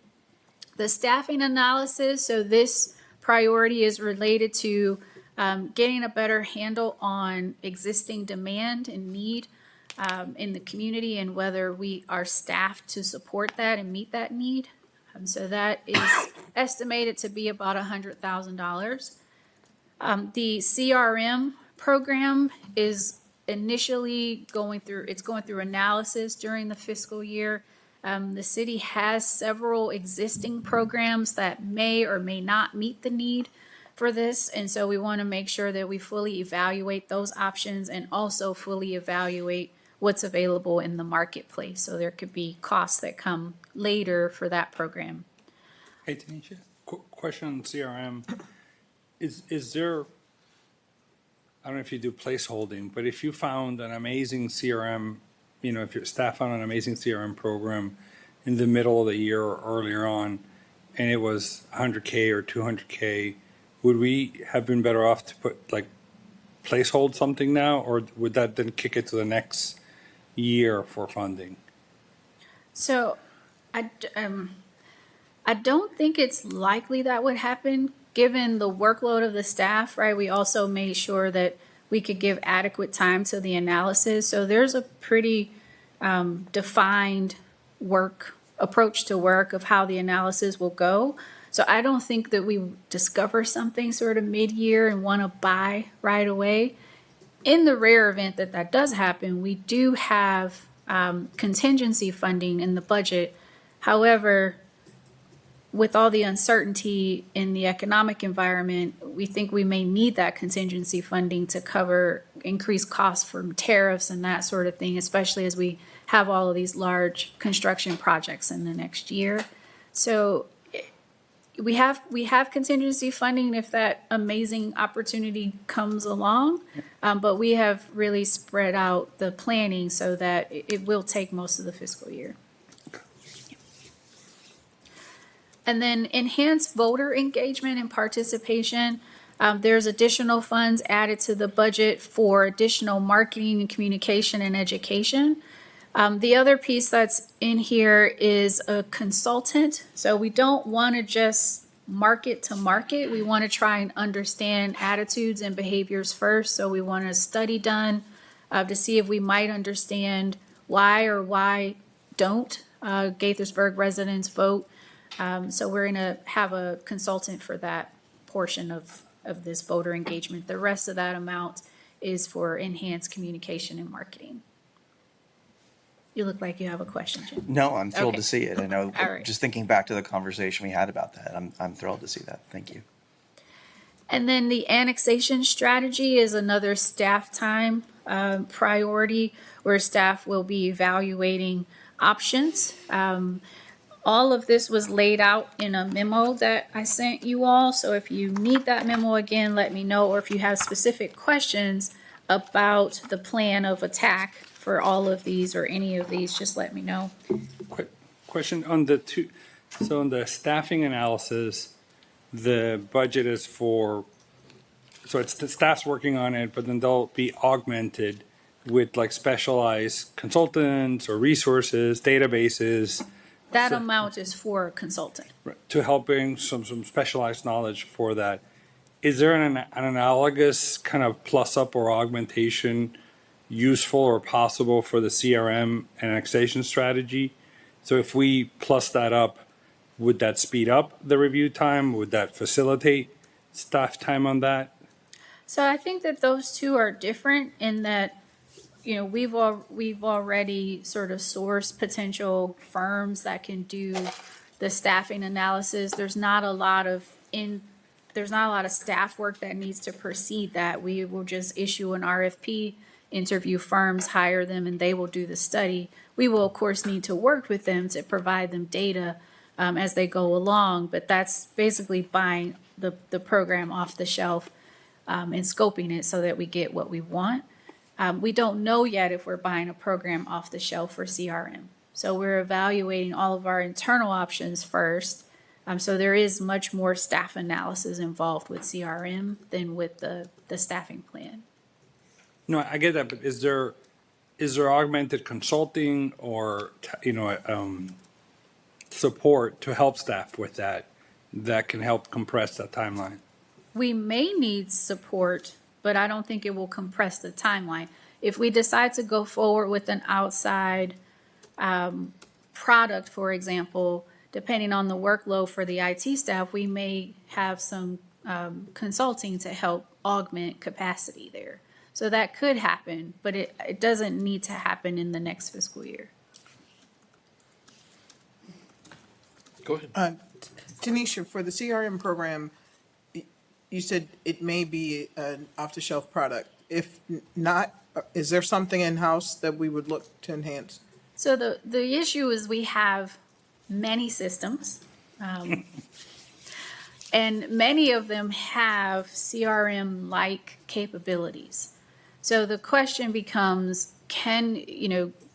The staffing analysis, so this priority is related to getting a better handle on existing demand and need in the community and whether we are staffed to support that and meet that need. So that is estimated to be about $100,000. The CRM program is initially going through analysis during the fiscal year. The city has several existing programs that may or may not meet the need for this, and so we want to make sure that we fully evaluate those options and also fully evaluate what's available in the marketplace. So there could be costs that come later for that program. Hey, Tanisha, question on CRM. Is there, I don't know if you do placeholding, but if you found an amazing CRM, if your staff found an amazing CRM program in the middle of the year or earlier on, and it was 100K or 200K, would we have been better off to put placehold something now, or would that then kick it to the next year for funding? So I don't think it's likely that would happen given the workload of the staff, right? We also made sure that we could give adequate time to the analysis. So there's a pretty defined approach to work of how the analysis will go. So I don't think that we discover something sort of mid-year and want to buy right away. In the rare event that that does happen, we do have contingency funding in the budget. However, with all the uncertainty in the economic environment, we think we may need that contingency funding to cover increased costs from tariffs and that sort of thing, especially as we have all of these large construction projects in the next year. So we have contingency funding if that amazing opportunity comes along, but we have really spread out the planning so that it will take most of the fiscal year. And then enhanced voter engagement and participation. There's additional funds added to the budget for additional marketing and communication and education. The other piece that's in here is a consultant. So we don't want to just market to market. We want to try and understand attitudes and behaviors first. So we want a study done to see if we might understand why or why don't Gaithersburg residents vote. So we're going to have a consultant for that portion of this voter engagement. The rest of that amount is for enhanced communication and marketing. You look like you have a question, Jim. No, I'm thrilled Okay. to see it. I know, All right. just thinking back to the conversation we had about that, I'm thrilled to see that. Thank you. And then the annexation strategy is another staff time priority where staff will be evaluating options. All of this was laid out in a memo that I sent you all. So if you need that memo again, let me know. Or if you have specific questions about the plan of attack for all of these or any of these, just let me know. Quick question on the two, so in the staffing analysis, the budget is for, so it's the staff's working on it, but then they'll be augmented with specialized consultants or resources, databases. That amount is for a consultant. To help bring some specialized knowledge for that. Is there an analogous kind of plus up or augmentation useful or possible for the CRM and annexation strategy? So if we plus that up, would that speed up the review time? Would that facilitate staff time on that? So I think that those two are different in that, we've already sort of sourced potential firms that can do the staffing analysis. There's not a lot of staff work that needs to precede that. We will just issue an RFP, interview firms, hire them, and they will do the study. We will, of course, need to work with them to provide them data as they go along, but that's basically buying the program off the shelf and scoping it so that we get what we want. We don't know yet if we're buying a program off the shelf for CRM. So we're evaluating all of our internal options first. So there is much more staff analysis involved with CRM than with the staffing plan. No, I get that, but is there augmented consulting or, support to help staff with that can help compress that timeline? We may need support, but I don't think it will compress the timeline. If we decide to go forward with an outside product, for example, depending on the workload for the IT staff, we may have some consulting to help augment capacity there. So that could happen, but it doesn't need to happen in the next fiscal year. Go ahead. Tanisha, for the CRM program, you said it may be an off-the-shelf product. If not, is there something in-house that we would look to enhance? So the issue is we have many systems, and many of them have CRM-like capabilities. So the question becomes, can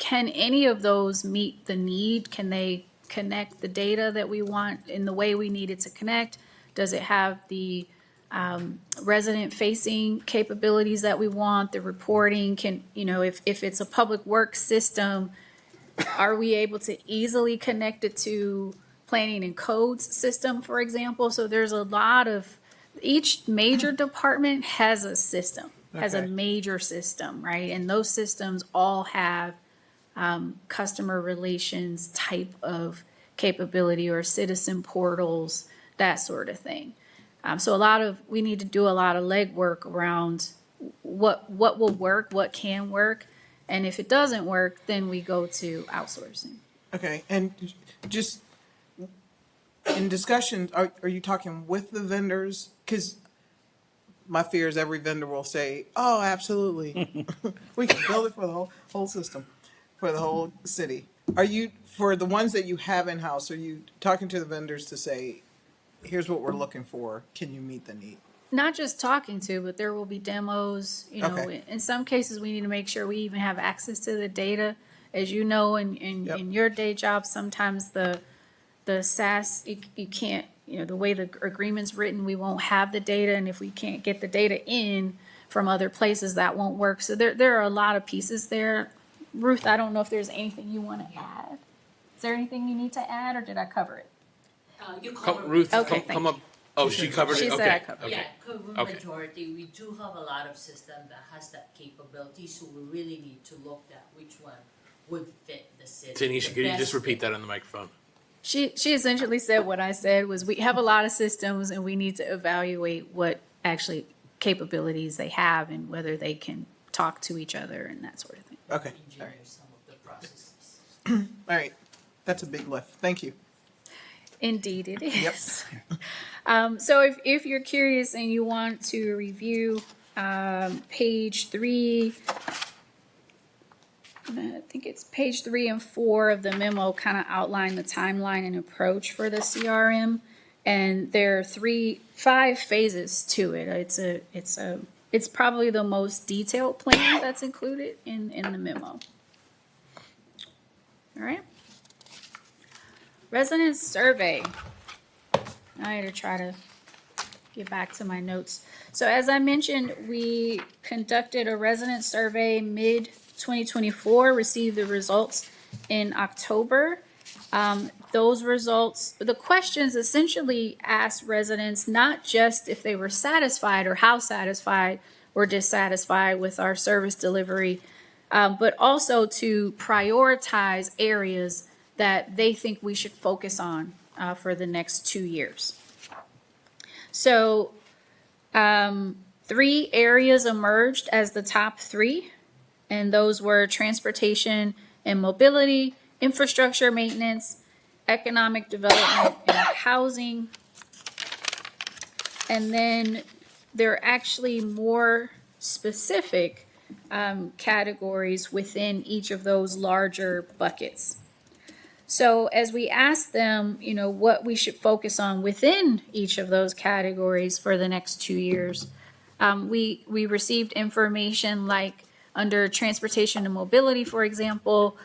any of those meet the need? Can they connect the data that we want in the way we need it to connect? Does it have the resident-facing capabilities that we want, the reporting? If it's a public works system, are we able to easily connect it to planning and codes system, for example? So there's a lot of, each major department has a system, has a Okay. major system, right? And those systems all have customer relations type of capability or citizen portals, that sort of thing. So we need to do a lot of legwork around what will work, what can work. And if it doesn't work, then we go to outsourcing. Okay, and just in discussions, are you talking with the vendors? Because my fear is every vendor will say, oh, absolutely. We can build it for the whole system, for the whole city. For the ones that you have in-house, are you talking to the vendors to say, here's what we're looking for, can you meet the need? Not just talking to, but there will be demos, Okay. in some cases, we need to make sure we even have access to the data. As you know, in your day job, sometimes the SaaS, you can't, the way the agreement's written, we won't have the data, and if we can't get the data in from other places, that won't work. So there are a lot of pieces there. Ruth, I don't know if there's anything you want to add. Is there anything you need to add, or did I cover it? You cover Ruth, Okay, come up. Oh, she covered She it? said Okay. I covered Okay. Yeah, cover Okay. majority. We do have a lot of system that has that capability, so we really need to look at which one would fit the city. Tanisha, the could you best just repeat fit. that on the microphone? She essentially said what I said was we have a lot of systems and we need to evaluate what actually capabilities they have and whether they can talk to each other and that sort of thing. Okay, all Engineer right. some of the processes. All right, that's a big lift, thank you. Indeed it is. So if you're curious and you want to review page 3, I think it's page 3 and 4 of the memo kind of outline the timeline and approach for the CRM. And there are 5 phases to it. It's probably the most detailed plan that's included in the memo. All right. Resident survey. I had to try to get back to my notes. So as I mentioned, we conducted a resident survey mid-2024, received the results in October. Those results, the questions essentially asked residents not just if they were satisfied or how satisfied or dissatisfied with our service delivery, but also to prioritize areas that they think we should focus on for the next 2 years. So 3 areas emerged as the top 3, and those were transportation and mobility, infrastructure maintenance, economic development, and housing. And then there are actually more specific categories within each of those larger buckets. So as we asked them, what we should focus on within each of those categories for the next 2 years, we received information like under transportation and mobility, for example,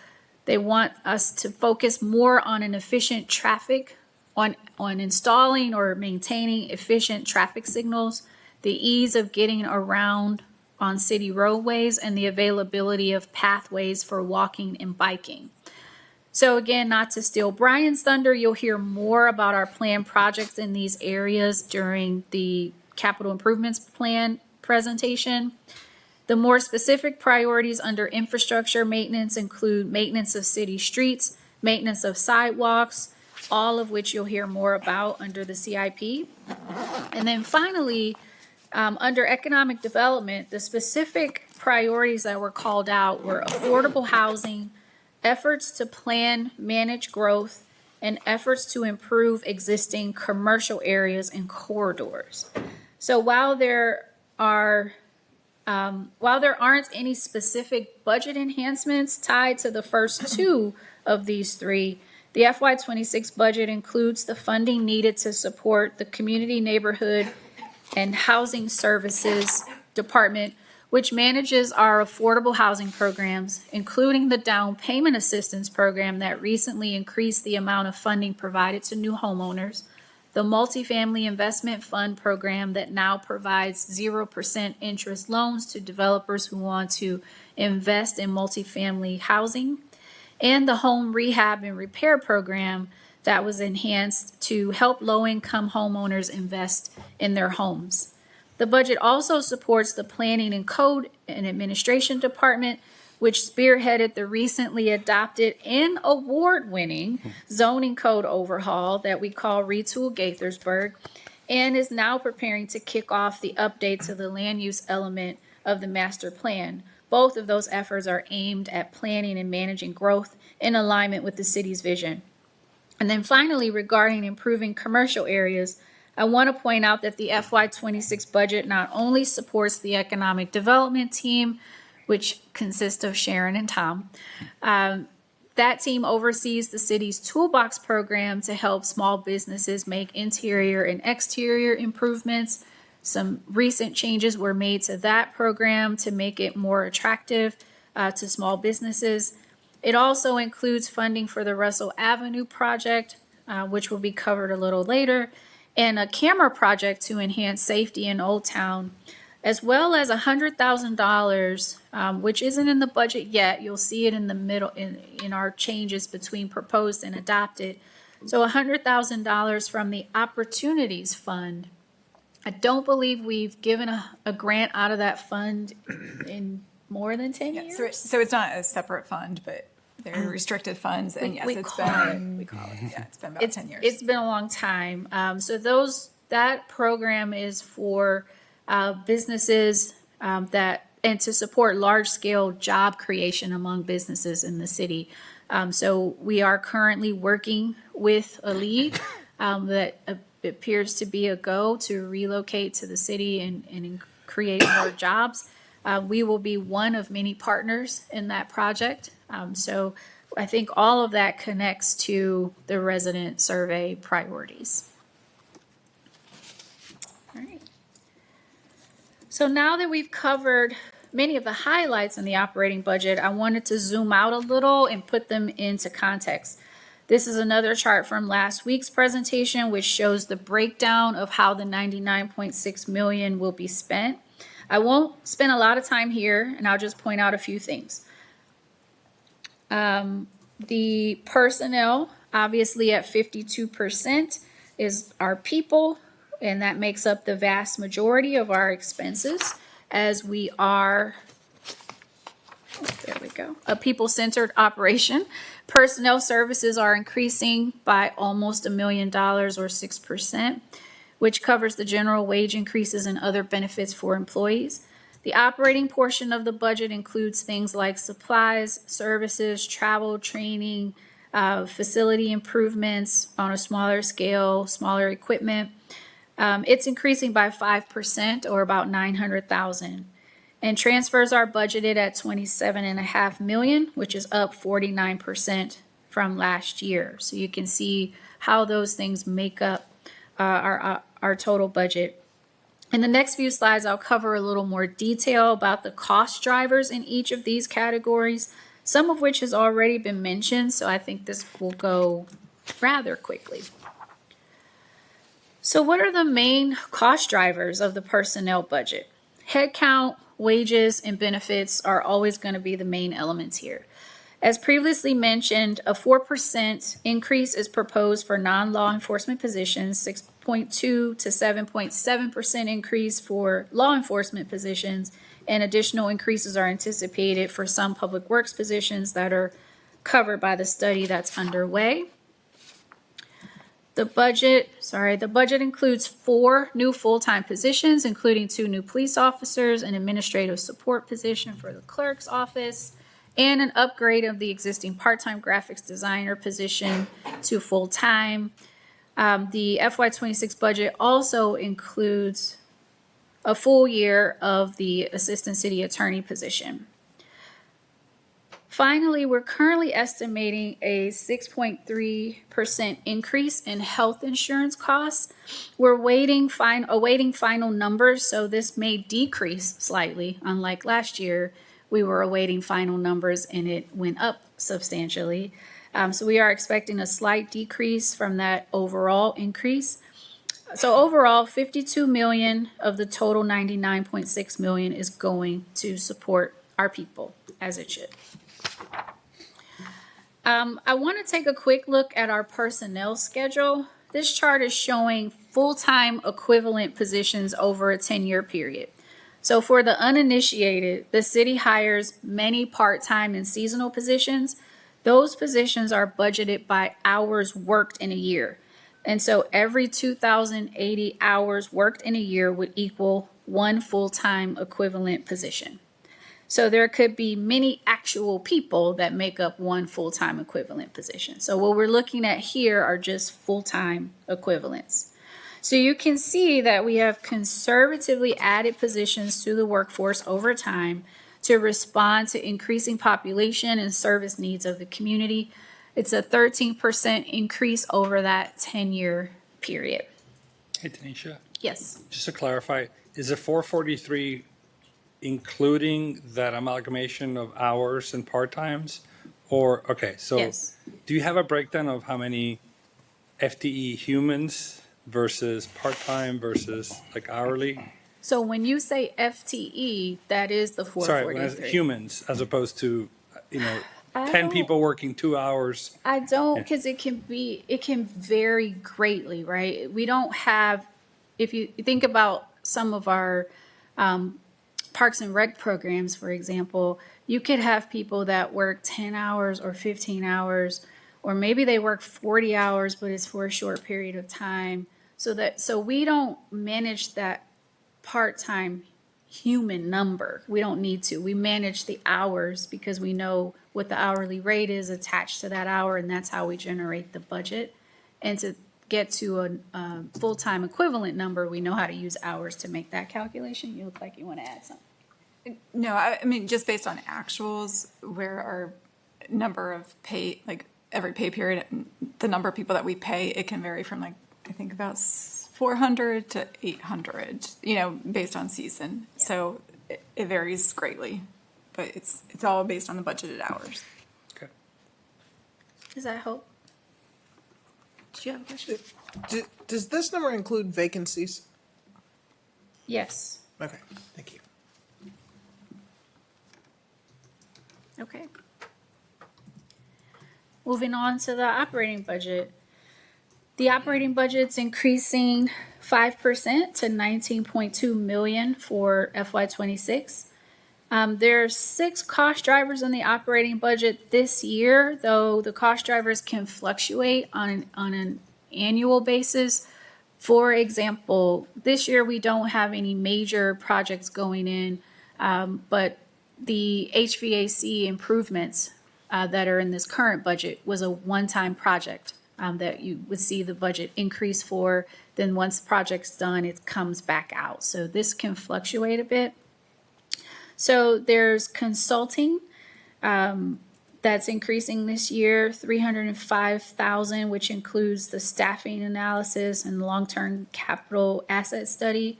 they want us to focus more on an efficient traffic, on installing or maintaining efficient traffic signals, the ease of getting around on city roadways, and the availability of pathways for walking and biking. So again, not to steal Brian's thunder, you'll hear more about our planned projects in these areas during the capital improvements plan presentation. The more specific priorities under infrastructure maintenance include maintenance of city streets, maintenance of sidewalks, all of which you'll hear more about under the CIP. And then finally, under economic development, the specific priorities that were called out were affordable housing, efforts to plan, manage growth, and efforts to improve existing commercial areas and corridors. So while there aren't any specific budget enhancements tied to the first 2 of these 3, the FY26 budget includes the funding needed to support the Community Neighborhood and Housing Services Department, which manages our affordable housing programs, including the down payment assistance program that recently increased the amount of funding provided to new homeowners, the multifamily investment fund program that now provides 0% interest loans to developers who want to invest in multifamily housing, and the home rehab and repair program that was enhanced to help low-income homeowners invest in their homes. The budget also supports the Planning and Code and Administration Department, which spearheaded the recently adopted and award-winning zoning code overhaul that we call Retool Gaithersburg, and is now preparing to kick off the update to the land use element of the master plan. Both of those efforts are aimed at planning and managing growth in alignment with the city's vision. And then finally, regarding improving commercial areas, I want to point out that the FY26 budget not only supports the economic development team, which consists of Sharon and Tom. That team oversees the city's toolbox program to help small businesses make interior and exterior improvements. Some recent changes were made to that program to make it more attractive to small businesses. It also includes funding for the Russell Avenue project, which will be covered a little later, and a camera project to enhance safety in Old Town, as well as $100,000, which isn't in the budget yet. You'll see it in the middle in our changes between proposed and adopted. So $100,000 from the Opportunities Fund. I don't believe we've given a grant out of that fund in more than 10 years. So it's not a separate fund, but they're restricted funds, and yes, we it's call been, it. yeah, it's been about 10 years. It's been a long time. So that program is for businesses and to support large-scale job creation among businesses in the city. So we are currently working with a league that appears to be a go to relocate to the city and create more jobs. We will be one of many partners in that project. So I think all of that connects to the resident survey priorities. All right. So now that we've covered many of the highlights in the operating budget, I wanted to zoom out a little and put them into context. This is another chart from last week's presentation, which shows the breakdown of how the $99.6 million will be spent. I won't spend a lot of time here, and I'll just point out a few things. The personnel, obviously at 52%, is our people, and that makes up the vast majority of our expenses, as we are, there we go, a people-centered operation. Personnel services are increasing by almost $1 million or 6%, which covers the general wage increases and other benefits for employees. The operating portion of the budget includes things like supplies, services, travel, training, facility improvements on a smaller scale, smaller equipment. It's increasing by 5% or about $900,000. And transfers are budgeted at $27.5 million, which is up 49% from last year. So you can see how those things make up our total budget. In the next few slides, I'll cover a little more detail about the cost drivers in each of these categories, some of which has already been mentioned, so I think this will go rather quickly. So what are the main cost drivers of the personnel budget? Headcount, wages, and benefits are always going to be the main elements here. As previously mentioned, a 4% increase is proposed for non-law enforcement positions, 6.2 to 7.7% increase for law enforcement positions, and additional increases are anticipated for some public works positions that are covered by the study that's underway. The budget includes 4 new full-time positions, including 2 new police officers, an administrative support position for the clerk's office, and an upgrade of the existing part-time graphics designer position to full-time. The FY26 budget also includes a full year of the assistant city attorney position. Finally, we're currently estimating a 6.3% increase in health insurance costs. We're awaiting final numbers, so this may decrease slightly. Unlike last year, we were awaiting final numbers and it went up substantially. So we are expecting a slight decrease from that overall increase. So overall, $52 million of the total $99.6 million is going to support our people, as it should. I want to take a quick look at our personnel schedule. This chart is showing full-time equivalent positions over a 10-year period. So for the uninitiated, the city hires many part-time and seasonal positions. Those positions are budgeted by hours worked in a year. And so every 2,080 hours worked in a year would equal 1 full-time equivalent position. So there could be many actual people that make up 1 full-time equivalent position. So what we're looking at here are just full-time equivalents. So you can see that we have conservatively added positions to the workforce over time to respond to increasing population and service needs of the community. It's a 13% increase over that 10-year period. Hey, Tanisha, Yes. just to clarify, is it 443 including that amalgamation of hours and part-times? Or, okay, so Yes. do you have a breakdown of how many FTE humans versus part-time versus like hourly? So when you say FTE, that is the Sorry, when I 443. say humans as opposed to, I 10 don't- people working 2 hours. I don't, because it can vary greatly, right? We don't have, if you think about some of our Parks and Rec programs, for example, you could have people that work 10 hours or 15 hours, or maybe they work 40 hours, but it's for a short period of time. So we don't manage that part-time human number. We don't need to. We manage the hours because we know what the hourly rate is attached to that hour, and that's how we generate the budget. And to get to a full-time equivalent number, we know how to use hours to make that calculation. You look like you want to add something. No, I mean, just based on actuals, where our number of pay, like every pay period, the number of people that we pay, it can vary from like, I think about 400 to 800, based on season. Yeah. So it varies greatly, but it's all based on the budgeted hours. Okay. Does that help? Did you have a question? Does this number include vacancies? Yes. Okay, thank you. Okay. Moving on to the operating budget. The operating budget's increasing 5% to $19.2 million for FY26. There's 6 cost drivers in the operating budget this year, though the cost drivers can fluctuate on an annual basis. For example, this year we don't have any major projects going in, but the HVAC improvements that are in this current budget was a one-time project that you would see the budget increase for. Then once the project's done, it comes back out. So this can fluctuate a bit. So there's consulting that's increasing this year, $305,000, which includes the staffing analysis and long-term capital asset study.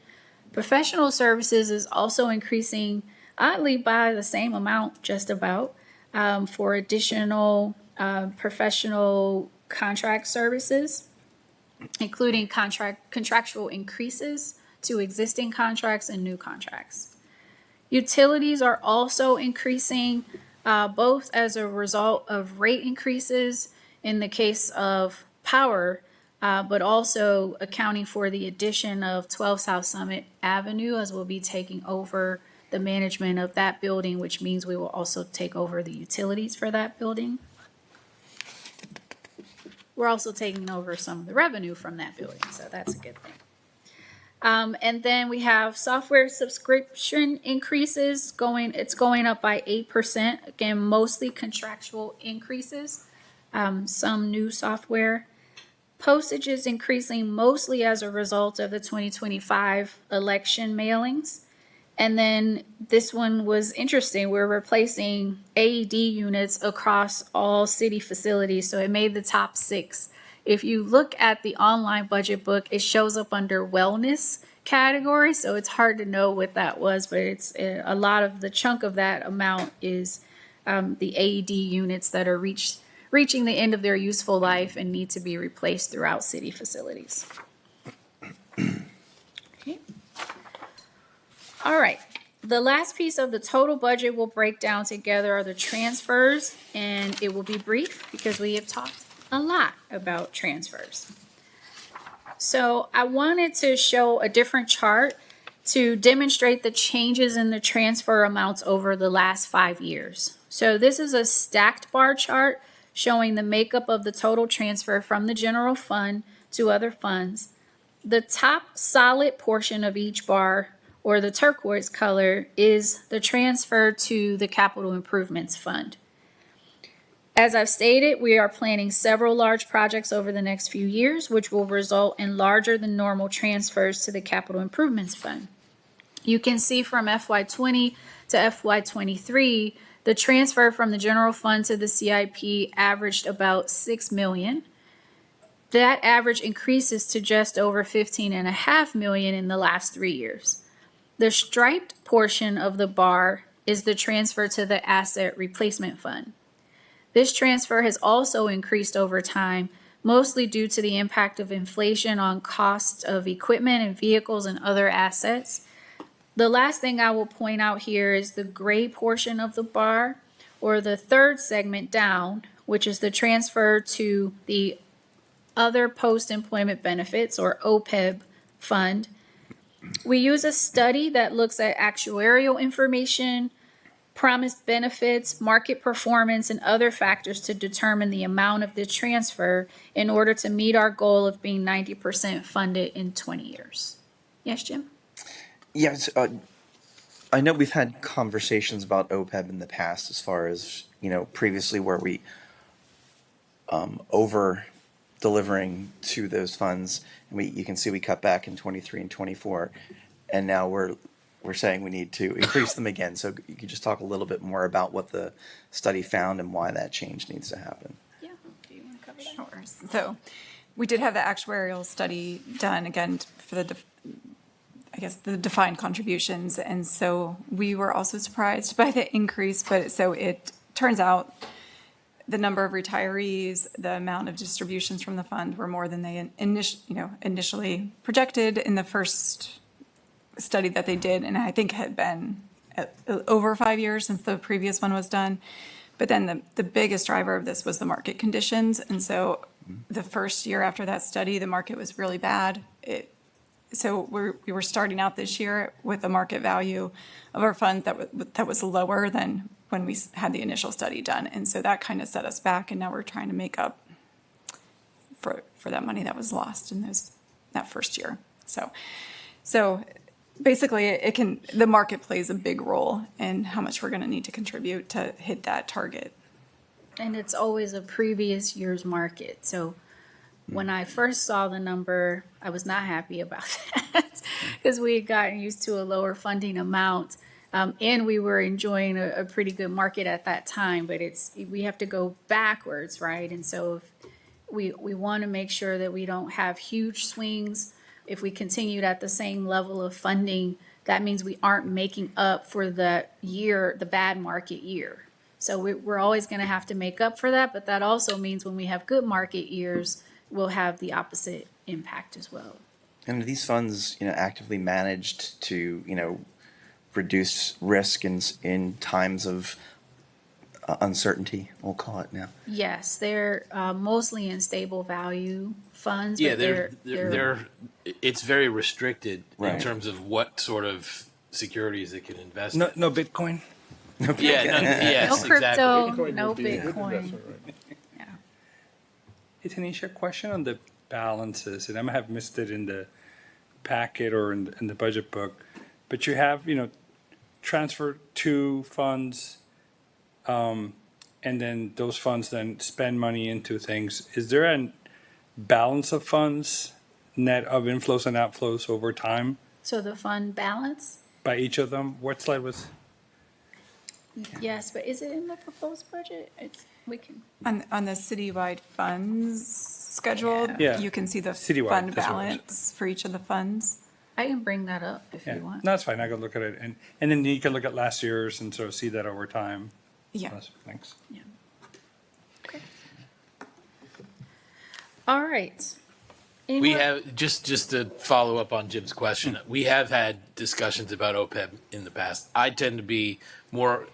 Professional services is also increasing, oddly, by the same amount, just about, for additional professional contract services, including contractual increases to existing contracts and new contracts. Utilities are also increasing, both as a result of rate increases in the case of power, but also accounting for the addition of 12 South Summit Avenue, as we'll be taking over the management of that building, which means we will also take over the utilities for that building. We're also taking over some of the revenue from that building, so that's a good thing. And then we have software subscription increases it's going up by 8%. Again, mostly contractual increases, some new software. Postage is increasing mostly as a result of the 2025 election mailings. And then this one was interesting. We're replacing AED units across all city facilities, so it made the top 6. If you look at the online budget book, it shows up under wellness category, so it's hard to know what that was, but it's a lot of the chunk of that amount is the AED units that are reaching the end of their useful life and need to be replaced throughout city facilities. Okay. All right. The last piece of the total budget we'll break down together are the transfers, and it will be brief because we have talked a lot about transfers. So I wanted to show a different chart to demonstrate the changes in the transfer amounts over the last 5 years. So this is a stacked bar chart showing the makeup of the total transfer from the general fund to other funds. The top solid portion of each bar, or the turquoise color, is the transfer to the capital improvements fund. As I've stated, we are planning several large projects over the next few years, which will result in larger than normal transfers to the capital improvements fund. You can see from FY20 to FY23, the transfer from the general fund to the CIP averaged about $6 million. That average increases to just over $15.5 million in the last 3 years. The striped portion of the bar is the transfer to the asset replacement fund. This transfer has also increased over time, mostly due to the impact of inflation on costs of equipment and vehicles and other assets. The last thing I will point out here is the gray portion of the bar, or the third segment down, which is the transfer to the other post-employment benefits, or OPEB fund. We use a study that looks at actuarial information, promised benefits, market performance, and other factors to determine the amount of the transfer in order to meet our goal of being 90% funded in 20 years. Yes, Jim? Yes, I know we've had conversations about OPEB in the past, as far as, previously where we over delivering to those funds. And you can see we cut back in 23 and 24, and now we're saying we need to increase them again. So you could just talk a little bit more about what the study found and why that change needs to happen. Yeah. Do you want to cover that? Sure. So we did have the actuarial study done again for the defined contributions. And so we were also surprised by the increase, but so it turns out the number of retirees, the amount of distributions from the fund were more than they initially projected in the first study that they did, and I think had been over 5 years since the previous one was done. But then the biggest driver of this was the market conditions, and so the first year after that study, the market was really bad. So we were starting out this year with a market value of our funds that was lower than when we had the initial study done. And so that kind of set us back, and now we're trying to make up for that money that was lost in that first year. So basically the market plays a big role in how much we're going to need to contribute to hit that target. And it's always a previous year's market. So when I first saw the number, I was not happy about that because we had gotten used to a lower funding amount. And we were enjoying a pretty good market at that time, but we have to go backwards, right? And so if we want to make sure that we don't have huge swings. If we continued at the same level of funding, that means we aren't making up for the bad market year. So we're always going to have to make up for that, but that also means when we have good market years, we'll have the opposite impact as well. And are these funds, actively managed to, reduce risk in times of uncertainty, we'll call it now? Yes, they're mostly in stable value funds. Yeah, but they're it's very restricted in Right. terms of what sort of securities it can invest No, in. no Bitcoin. Yeah, yes, no crypto, exactly. no Bitcoin. Yeah. Hey, Tanisha, question on the balances, and I might have missed it in the packet or in the budget book, but you have, transfer to funds, and then those funds then spend money into things. Is there a balance of funds, net of inflows and outflows over time So the fund balance? by each of them? What slide was? Yes, but is it in the proposed budget? We can. On the citywide funds schedule, Yeah. you can see the Citywide, fund that's what it was. balance for each of the funds. I can bring that up if Yeah, you want. no, that's fine. I can look at it, and then you can look at last year's and sort of see that over time. Yeah. Thanks. Yeah. Okay. All right. Any We more- have, just to follow up on Jim's question, we have had discussions about OPEB in the past. I tend to be more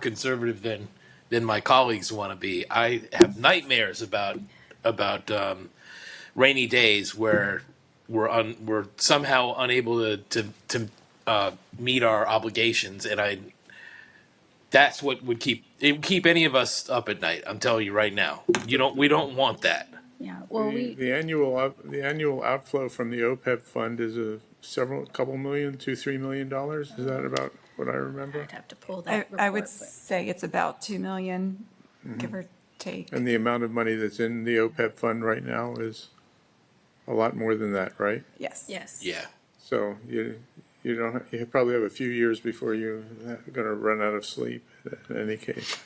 conservative than my colleagues want to be. I have nightmares about rainy days where we're somehow unable to meet our obligations, and that's what would keep any of us up at night. I'm telling you right now, we don't want that. Yeah, well, The annual outflow from the OPEB fund is couple million, $2-3 million. Is that about what I remember? I'd have to pull that I would report, but- say it's about 2 million, give or take. And the amount of money that's in the OPEB fund right now is a lot more than that, right? Yes. Yes. Yeah. So you probably have a few years before you're going to run out of sleep in any case.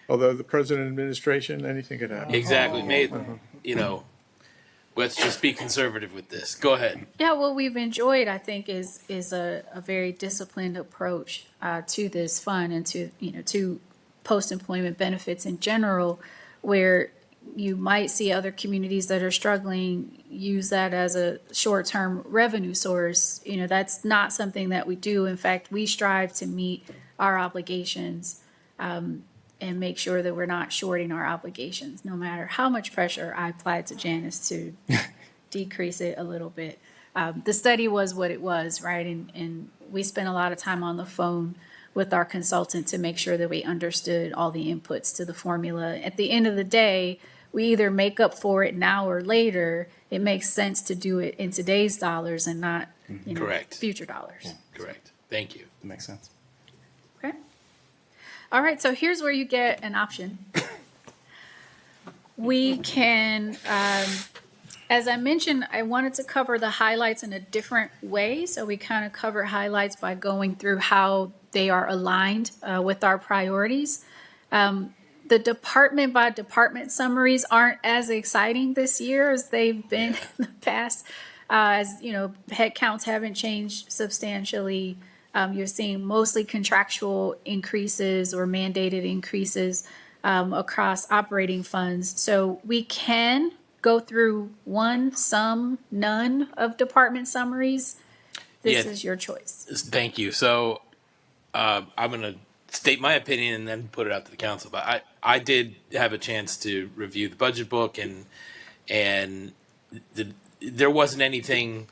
Although the president administration, anything could happen. Exactly. Let's just be conservative with this. Go ahead. Yeah, what we've enjoyed, I think, is a very disciplined approach to this fund and to post-employment benefits in general, where you might see other communities that are struggling use that as a short-term revenue source. That's not something that we do. In fact, we strive to meet our obligations and make sure that we're not shorting our obligations, no matter how much pressure I applied to Janice to decrease it a little bit. The study was what it was, right? And we spent a lot of time on the phone with our consultant to make sure that we understood all the inputs to the formula. At the end of the day, we either make up for it now or later. It makes sense to do it in today's dollars and not Correct. future dollars. Correct. Thank you. That makes sense. Okay. All right, so here's where you get an option. We can, as I mentioned, I wanted to cover the highlights in a different way. So we kind of cover highlights by going through how they are aligned with our priorities. The department by department summaries aren't as exciting this year as they've been in the past. As head counts haven't changed substantially. You're seeing mostly contractual increases or mandated increases across operating funds. So we can go through one, some, none of department summaries. This Yeah. is your choice. Thank you. So I'm going to state my opinion and then put it out to the council. But I did have a chance to review the budget book, and there wasn't anything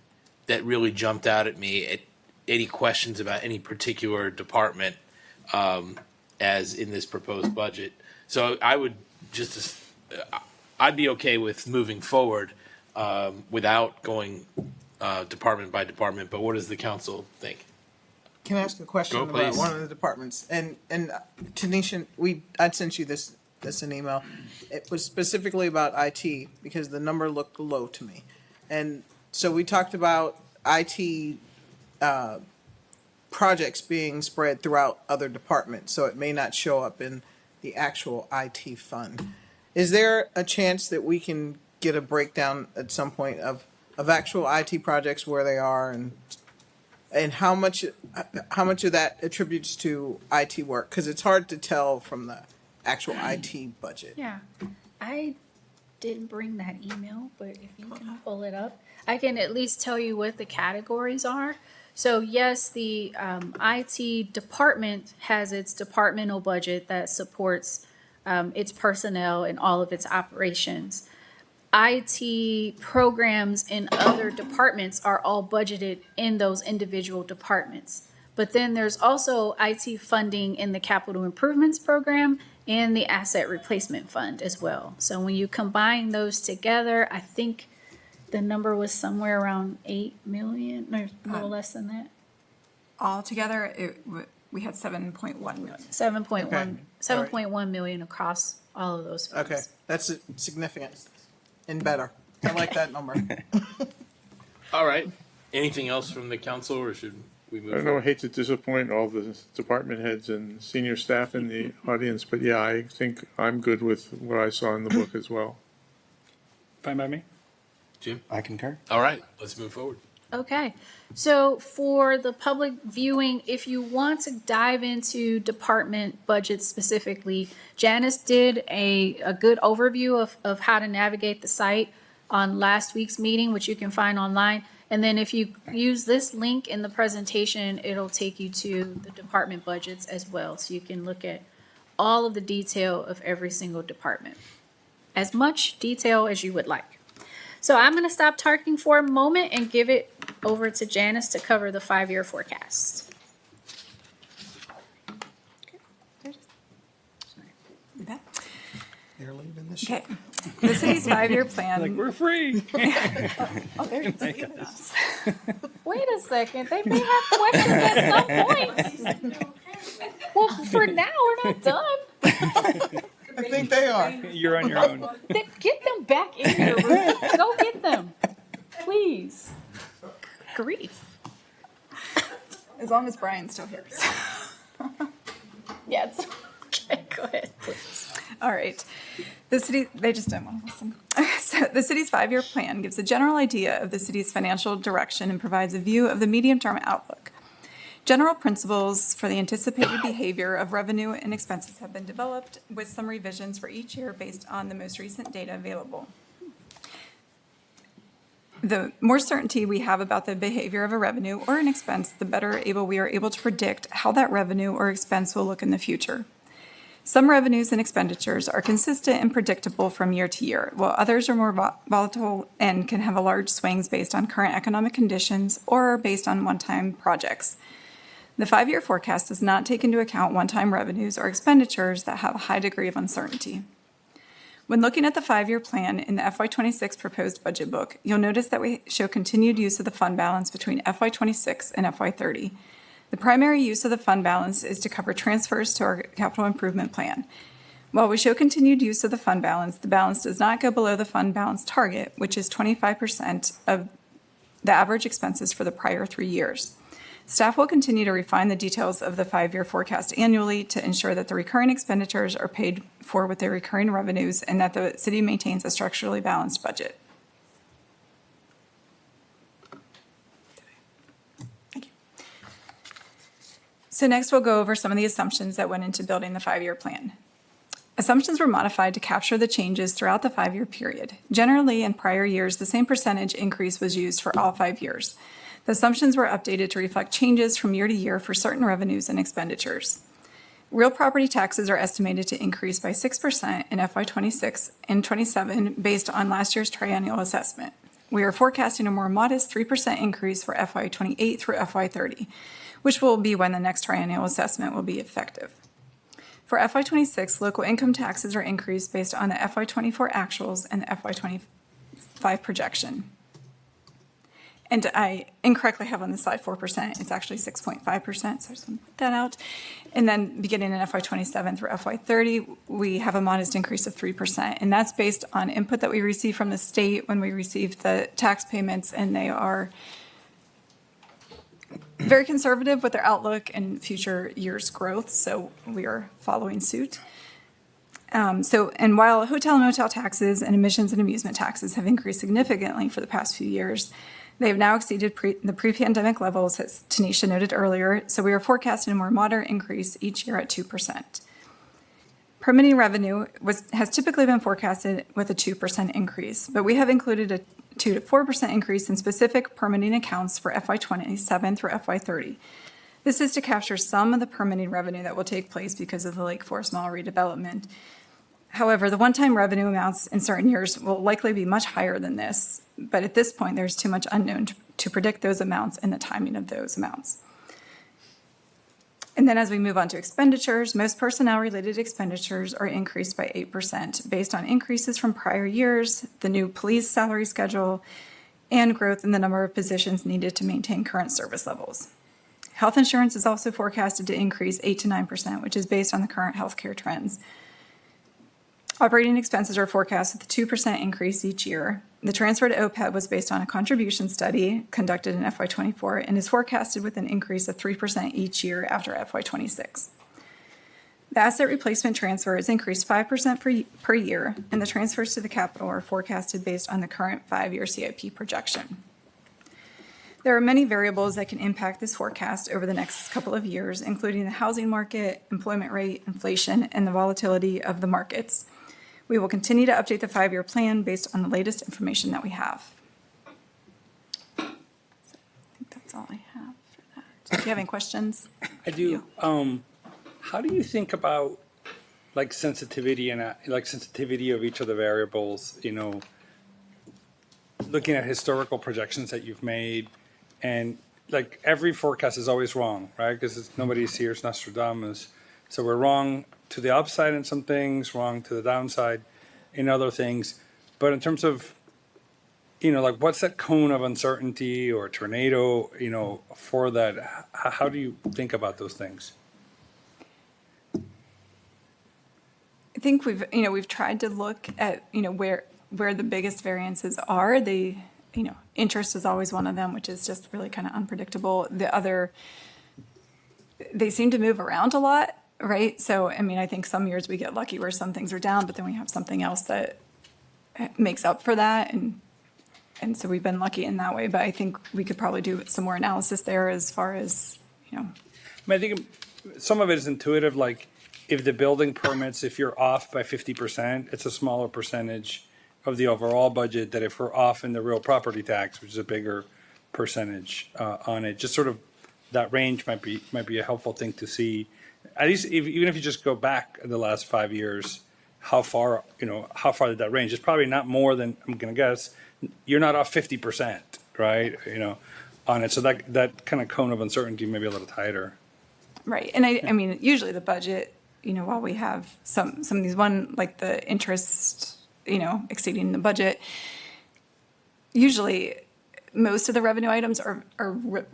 that really jumped out at me. Any questions about any particular department as in this proposed budget? So I would just, I'd be okay with moving forward without going department by department, but what does the council think? Can I ask a question Go, about please. one of the departments? And Tanisha, I'd sent you this an email. It was specifically about IT because the number looked low to me. And so we talked about IT projects being spread throughout other departments, so it may not show up in the actual IT fund. Is there a chance that we can get a breakdown at some point of actual IT projects, where they are, and how much of that attributes to IT work? Because it's hard to tell from the actual IT budget. Yeah, I didn't bring that email, but if you can pull it up, I can at least tell you what the categories are. So yes, the IT department has its departmental budget that supports its personnel and all of its operations. IT programs in other departments are all budgeted in those individual departments. But then there's also IT funding in the capital improvements program and the asset replacement fund as well. So when you combine those together, I think the number was somewhere around 8 million, or a little less than that. Altogether, we had 7.1 million. 7.1, Okay. 7.1 million across all of those funds. Okay, that's significant and better. I like that number. All right. Anything else from the council, or should we move I don't know, I forward? hate to disappoint all the department heads and senior staff in the audience, but yeah, I think I'm good with what I saw in the book as well. Fine by me? Jim? I concur. All right, let's move forward. Okay, so for the public viewing, if you want to dive into department budgets specifically, Janice did a good overview of how to navigate the site on last week's meeting, which you can find online. And then if you use this link in the presentation, it'll take you to the department budgets as well. So you can look at all of the detail of every single department. As much detail as you would like. So I'm going to stop talking for a moment and give it over to Janice to cover the 5-year forecast. They're leaving the Okay, the city's 5-year plan. Like, we're free. Oh, there it is. Wait a second, they may have questions at some point. Well, for now, we're not done. I think they are. You're on your own. Get them back in here. Ruth. Go get them, please. Grief. As long as Brian's still here. Yes. Okay, go ahead, please. All right. The city, they just don't want to listen. So the city's 5-year plan gives a general idea of the city's financial direction and provides a view of the medium-term outlook. General principles for the anticipated behavior of revenue and expenses have been developed with some revisions for each year based on the most recent data available. The more certainty we have about the behavior of a revenue or an expense, the better we are able to predict how that revenue or expense will look in the future. Some revenues and expenditures are consistent and predictable from year to year, while others are more volatile and can have large swings based on current economic conditions or based on one-time projects. The 5-year forecast does not take into account one-time revenues or expenditures that have a high degree of uncertainty. When looking at the 5-year plan in the FY26 proposed budget book, you'll notice that we show continued use of the fund balance between FY26 and FY30. The primary use of the fund balance is to cover transfers to our capital improvement plan. While we show continued use of the balance does not go below the fund balance target, which is 25% of the average expenses for the prior 3 years. Staff will continue to refine the details of the 5-year forecast annually to ensure that the recurring expenditures are paid for with their recurring revenues and that the city maintains a structurally balanced budget. Thank you. So next we'll go over some of the assumptions that went into building the 5-year plan. Assumptions were modified to capture the changes throughout the 5-year period. Generally, in prior years, the same percentage increase was used for all 5 years. The assumptions were updated to reflect changes from year to year for certain revenues and expenditures. Real property taxes are estimated to increase by 6% in FY26 and 27 based on last year's triennial assessment. We are forecasting a more modest 3% increase for FY '28 through FY '30, which will be when the next triennial assessment will be effective. For FY '26, local income taxes are increased based on the FY '24 actuals and the FY '25 projection. And I incorrectly have on the slide 4%. It's actually 6.5%, so I just want to point that out. And then beginning in FY '27 through FY '30, we have a modest increase of 3%. And that's based on input that we receive from the state when we receive the tax payments, and they are very conservative with their outlook and future years' growth, so we are following suit. And while hotel and motel taxes and admissions and amusement taxes have increased significantly for the past few years, they have now exceeded the pre-pandemic levels, as Tanisha noted earlier, so we are forecasting a more moderate increase each year at 2%. Permitting revenue has typically been forecasted with a 2% increase, but we have included a 2 to 4% increase in specific permitting accounts for FY '27 through FY '30. This is to capture some of the permitting revenue that will take place because of the Lake Forest Mall redevelopment. However, the one-time revenue amounts in certain years will likely be much higher than this, but at this point, there's too much unknown to predict those amounts and the timing of those amounts. And then as we move on to expenditures, most personnel-related expenditures are increased by 8% based on increases from prior years, the new police salary schedule, and growth in the number of positions needed to maintain current service levels. Health insurance is also forecasted to increase 8 to 9%, which is based on the current healthcare trends. Operating expenses are forecast with a 2% increase each year. The transfer to OPEB was based on a contribution study conducted in FY '24 and is forecasted with an increase of 3% each year after FY '26. The asset replacement transfer is increased 5% per year, and the transfers to the capital are forecasted based on the current 5-year CIP projection. There are many variables that can impact this forecast over the next couple of years, including the housing market, employment rate, inflation, and the volatility of the markets. We will continue to update the 5-year plan based on the latest information that we have. So I think that's all I have for that. Do you have any questions? I do. How do you think about like sensitivity and like sensitivity of each of the variables? You know, looking at historical projections that you've made, and like every forecast is always wrong, right? Because nobody's here, it's Nostradamus. So we're wrong to the upside in some things, wrong to the downside in other things. But in terms of, you know, like what's that cone of uncertainty or tornado, you know, for that? How do you think about those things? I think we've tried to look at, where the biggest variances are. Interest is always one of them, which is just really kind of unpredictable. The other, they seem to move around a lot, right? So, I think some years we get lucky where some things are down, but then we have something else that makes up for that. And so we've been lucky in that way, but I think we could probably do some more analysis there as far as, I think some of it is intuitive, like if the building permits, if you're off by 50%, it's a smaller percentage of the overall budget that if we're off in the real property tax, which is a bigger percentage on it. Just sort of that range might be a helpful thing to see. At least even if you just go back the last 5 years, how far did that range? It's probably not more than, I'm going to guess, you're not off 50%, right? On it. So that kind of cone of uncertainty may be a little tighter. right. And I mean, usually the budget, while we have some of these like the interest, exceeding the budget, usually most of the revenue items are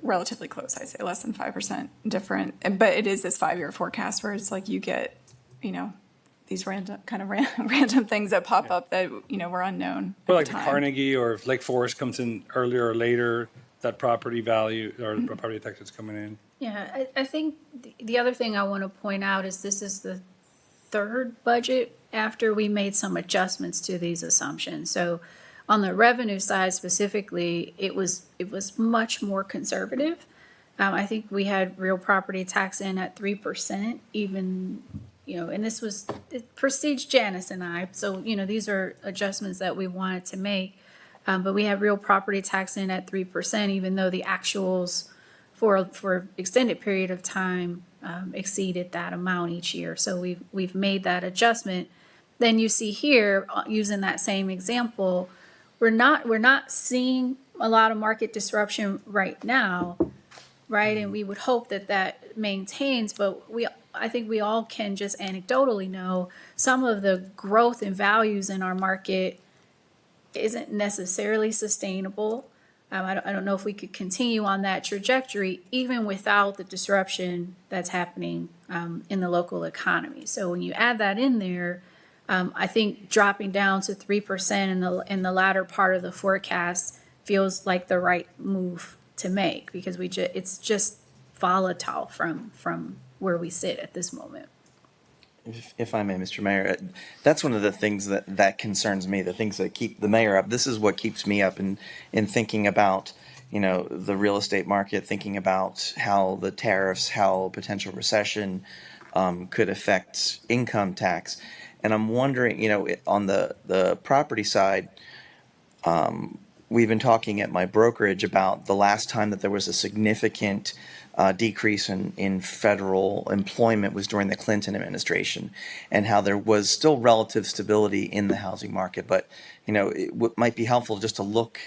relatively close. I say less than 5% different, but it is this 5-year forecast where it's like you get, these random things that pop up that were unknown. Well, at like the the time. Carnegie, or if Lake Forest comes in earlier or later, that property value or the property tax is coming in. Yeah, I think the other thing I want to point out is this is the third budget after we made some adjustments to these assumptions. So on the revenue side specifically, it was much more conservative. I think we had real property tax in at 3%, even, and this was Prestige Janice and I. So, these are adjustments that we wanted to make. But we had real property tax in at 3%, even though the actuals for extended period of time exceeded that amount each year. So we've made that adjustment. Then you see here, using that same example, we're not seeing a lot of market disruption right now, right? And we would hope that that maintains, but I think we all can just anecdotally know some of the growth and values in our market isn't necessarily sustainable. I don't know if we could continue on that trajectory even without the disruption that's happening in the local economy. So when you add that in there, I think dropping down to 3% in the latter part of the forecast feels like the right move to make, because it's just volatile from where we sit at this moment. If I may, Mr. Mayor, that's one of the things that concerns me, the things that keep the mayor up. This is what keeps me up in thinking about, the real estate market, thinking about how the tariffs, how potential recession could affect income tax. And I'm wondering, on the property side, we've been talking at my brokerage about the last time that there was a significant decrease in federal employment was during the Clinton administration, and how there was still relative stability in the housing market. But, it might be helpful just to look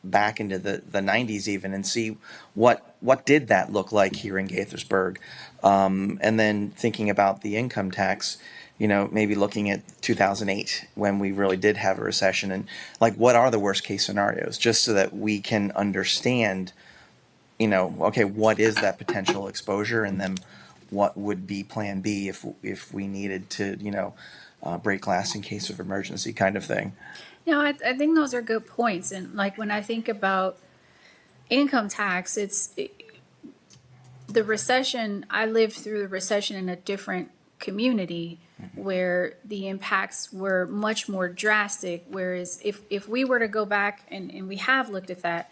back into the 90s even and see what did that look like here in Gaithersburg. And then thinking about the income tax, maybe looking at 2008 when we really did have a recession, and like, what are the worst case scenarios, just so that we can understand, okay, what is that potential exposure, and then what would be plan B if we needed to, break glass in case of emergency kind of thing. I think those are good points. And like, when I think about income tax, the recession, I lived through the recession in a different community where the impacts were much more drastic. Whereas if we were to go back, and we have looked at that,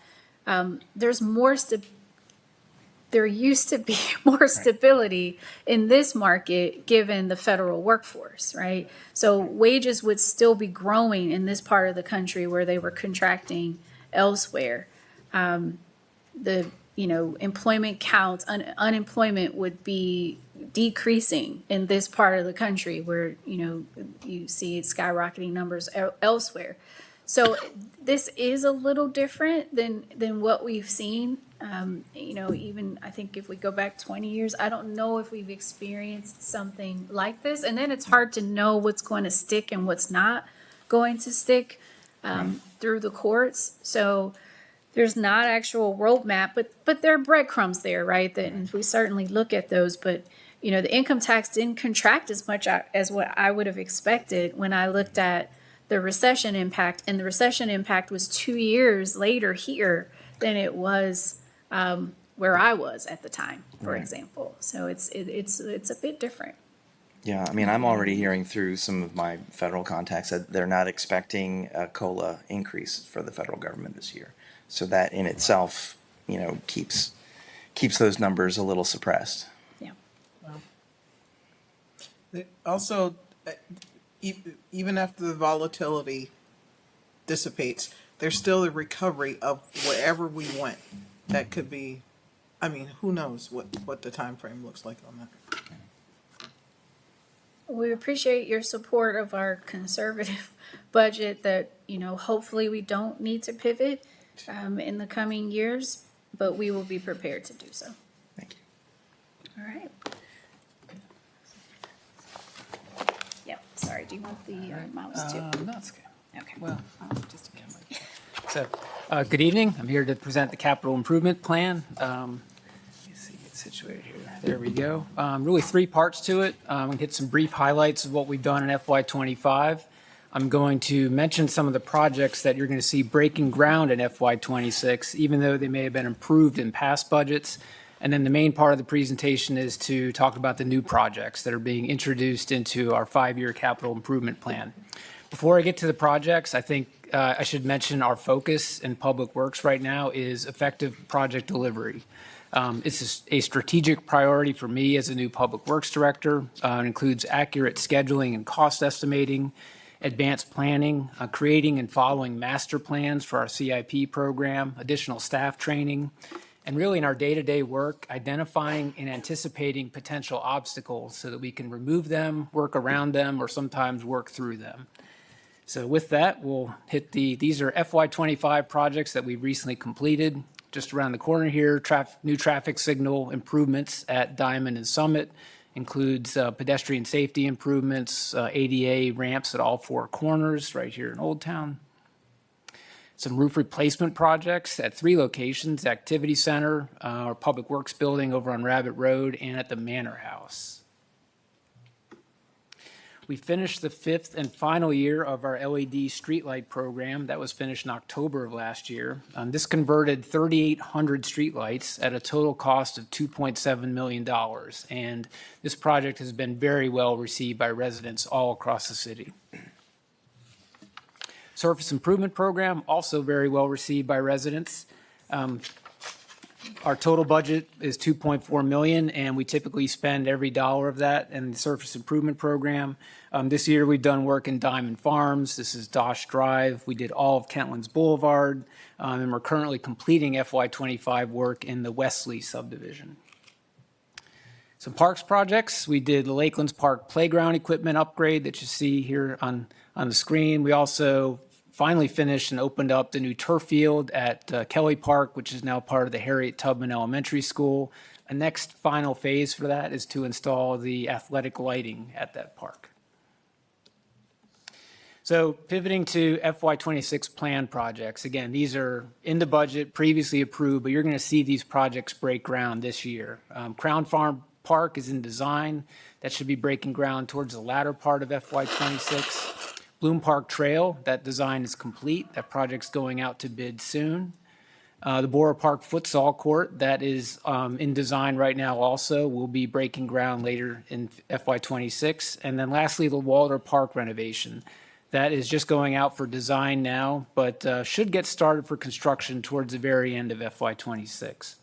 there used to be more stability in this market given the federal workforce, right? So wages would still be growing in this part of the country where they were contracting elsewhere. Employment counts, unemployment would be decreasing in this part of the country where, you see skyrocketing numbers elsewhere. So this is a little different than what we've seen. Even I think if we go back 20 years, I don't know if we've experienced something like this. And then it's hard to know what's going to stick and what's not going to stick through the courts. So there's not actual roadmap, but there are breadcrumbs there, right? And we certainly look at those. But, the income tax didn't contract as much as what I would have expected when I looked at the recession impact. And the recession impact was 2 years later here than it was where I was at the time, for example. So it's a bit different. Yeah, I mean, I'm already hearing through some of my federal contacts that they're not expecting a COLA increase for the federal government this year. So that in itself, keeps those numbers a little suppressed. Yeah. Also, even after the volatility dissipates, there's still a recovery of wherever we went. That could be, who knows what the time frame looks like on that. We appreciate your support of our conservative budget that, hopefully we don't need to pivot in the coming years, but we will be prepared to do so. Thank you. All right. Yep, sorry, do you want the mouse too? No, it's okay. Okay. Well, just a camera. So, good evening. I'm here to present the capital improvement plan. Let me see, get situated here. There we go. Really 3 parts to it. I'm going to hit some brief highlights of what we've done in FY25. I'm going to mention some of the projects that you're going to see breaking ground in FY26, even though they may have been improved in past budgets. And then the main part of the presentation is to talk about the new projects that are being introduced into our 5-year capital improvement plan. Before I get to the projects, I think I should mention our focus in Public Works right now is effective project delivery. It's a strategic priority for me as a new Public Works Director. It includes accurate scheduling and cost estimating, advanced planning, creating and following master plans for our CIP program, additional staff training, and really in our day-to-day work, identifying and anticipating potential obstacles so that we can remove them, work around them, or sometimes work through them. So with that, we'll hit these are FY25 projects that we recently completed. Just around the corner here, new traffic signal improvements at Diamond and Summit includes pedestrian safety improvements, ADA ramps at all 4 corners right here in Old Town. Some roof replacement projects at 3 locations, Activity Center, our Public Works building over on Rabbit Road, and at the Manor House. We finished the 5th and final year of our LED streetlight program. That was finished in October of last year. This converted 3,800 streetlights at a total cost of $2.7 million. And this project has been very well received by residents all across the city. Surface improvement program, also very well received by residents. Our total budget is $2.4 million, and we typically spend every dollar of that in the surface improvement program. This year, we've done work in Diamond Farms. This is Dosh Drive. We did all of Kentlands Boulevard, and we're currently completing FY25 work in the Wesley subdivision. Some parks projects. We did the Lakelands Park playground equipment upgrade that you see here on the screen. We also finally finished and opened up the new turf field at Kelly Park, which is now part of the Harriet Tubman Elementary School. The next final phase for that is to install the athletic lighting at that park. So pivoting to FY26 planned projects. Again, these are in the budget, previously approved, but you're going to see these projects break ground this year. Crown Farm Park is in design. That should be breaking ground towards the latter part of FY26. Bloom Park Trail, that design is complete. That project's going out to bid soon. The Borough Park Futsal Court, that is in design right now also, will be breaking ground later in FY26. And then lastly, the Walter Park renovation. That is just going out for design now, but should get started for construction towards the very end of FY26.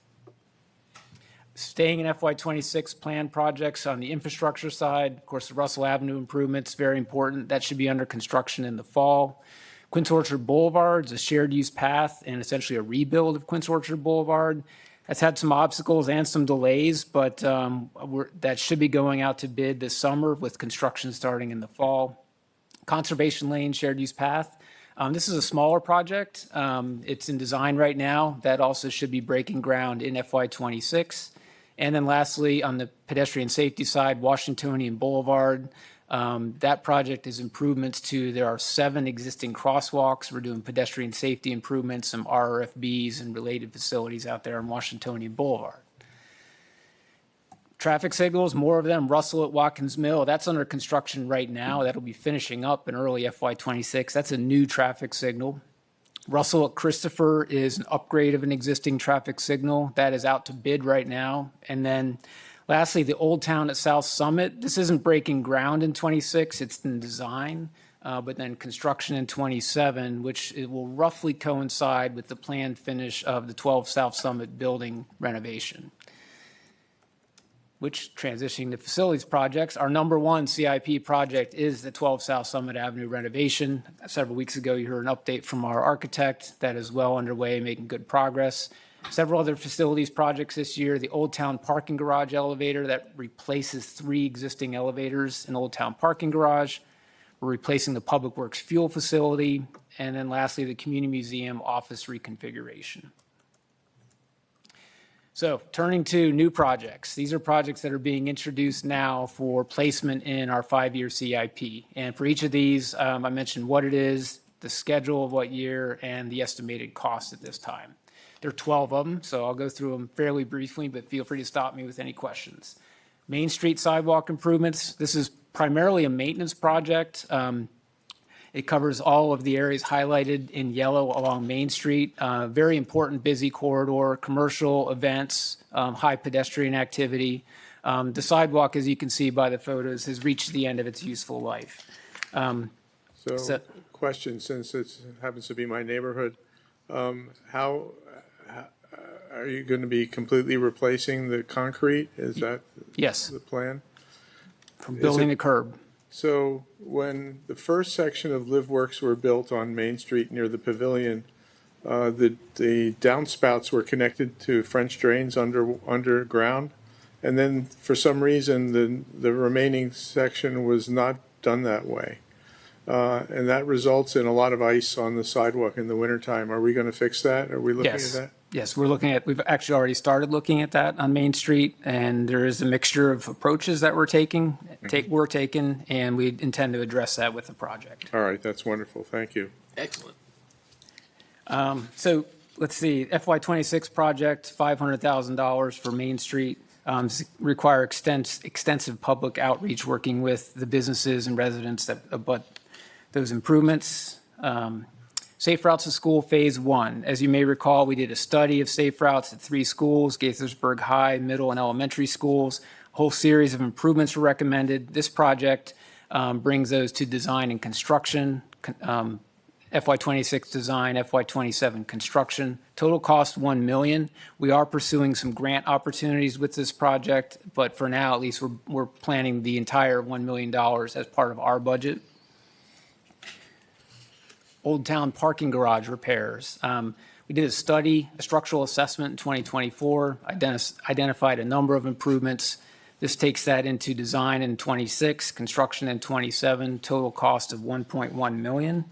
Staying in FY26 planned projects on the infrastructure side, of course, the Russell Avenue improvements, very important. That should be under construction in the fall. Quince Orchard Boulevard is a shared use path and essentially a rebuild of Quince Orchard Boulevard. That's had some obstacles and some delays, but that should be going out to bid this summer with construction starting in the fall. Conservation Lane shared use path. This is a smaller project. It's in design right now. That also should be breaking ground in FY26. And then lastly, on the pedestrian safety side, Washingtonian Boulevard, that project is improvements to, there are 7 existing crosswalks. We're doing pedestrian safety improvements, some RFBs and related facilities out there on Washingtonian Boulevard. Traffic signals, more of them. Russell at Watkins Mill, that's under construction right now. That'll be finishing up in early FY26. That's a new traffic signal. Russell at Christopher is an upgrade of an existing traffic signal. That is out to bid right now. And then lastly, the Old Town at South Summit. This isn't breaking ground in 26, it's in design, but then construction in 27, which it will roughly coincide with the planned finish of the 12 South Summit building renovation. Which, transitioning to facilities projects, our number 1 CIP project is the 12 South Summit Avenue renovation. Several weeks ago, you heard an update from our architect. That is well underway, making good progress. Several other facilities projects this year, the Old Town Parking Garage elevator that replaces 3 existing elevators in Old Town Parking Garage. We're replacing the Public Works fuel facility. And then lastly, the Community Museum office reconfiguration. So turning to new projects, these are projects that are being introduced now for placement in our 5-year CIP. And for each of these, I mentioned what it is, the schedule of what year, and the estimated cost at this time. There are 12 of them, so I'll go through them fairly briefly, but feel free to stop me with any questions. Main Street sidewalk improvements. This is primarily a maintenance project. It covers all of the areas highlighted in yellow along Main Street. Very important, busy corridor, commercial events, high pedestrian activity. The sidewalk, as you can see by the photos, has reached the end of its useful life. So, question, since it happens to be my neighborhood, how are you going to be completely replacing the concrete? Is that Yes, the plan? from building to curb. So when the first section of Live Works were built on Main Street near the pavilion, the downspouts were connected to French drains underground, and then for some reason the remaining section was not done that way. and that results in a lot of ice on the sidewalk in the wintertime. Are we going to fix that? Are we looking at Yes. that? Yes, we've actually already started looking at that on Main Street, and there is a mixture of approaches that we're taking, and we intend to address that with the project. All right, that's wonderful. Thank you. Excellent. So let's see, FY26 project, $500,000 for Main Street. Require extensive public outreach, working with the businesses and residents that abut those improvements. Safe Routes to School Phase 1. As you may recall, we did a study of safe routes at 3 schools, Gaithersburg High, middle, and elementary schools. A whole series of improvements were recommended. This project brings those to design and construction, FY26 design, FY27 construction. Total cost $1 million. We are pursuing some grant opportunities with this project, but for now, at least, we're planning the entire $1 million as part of our budget. Old Town parking garage repairs. We did a study, a structural assessment in 2024, identified a number of improvements. This takes that into design in 26, construction in 27, total cost of $1.1 million.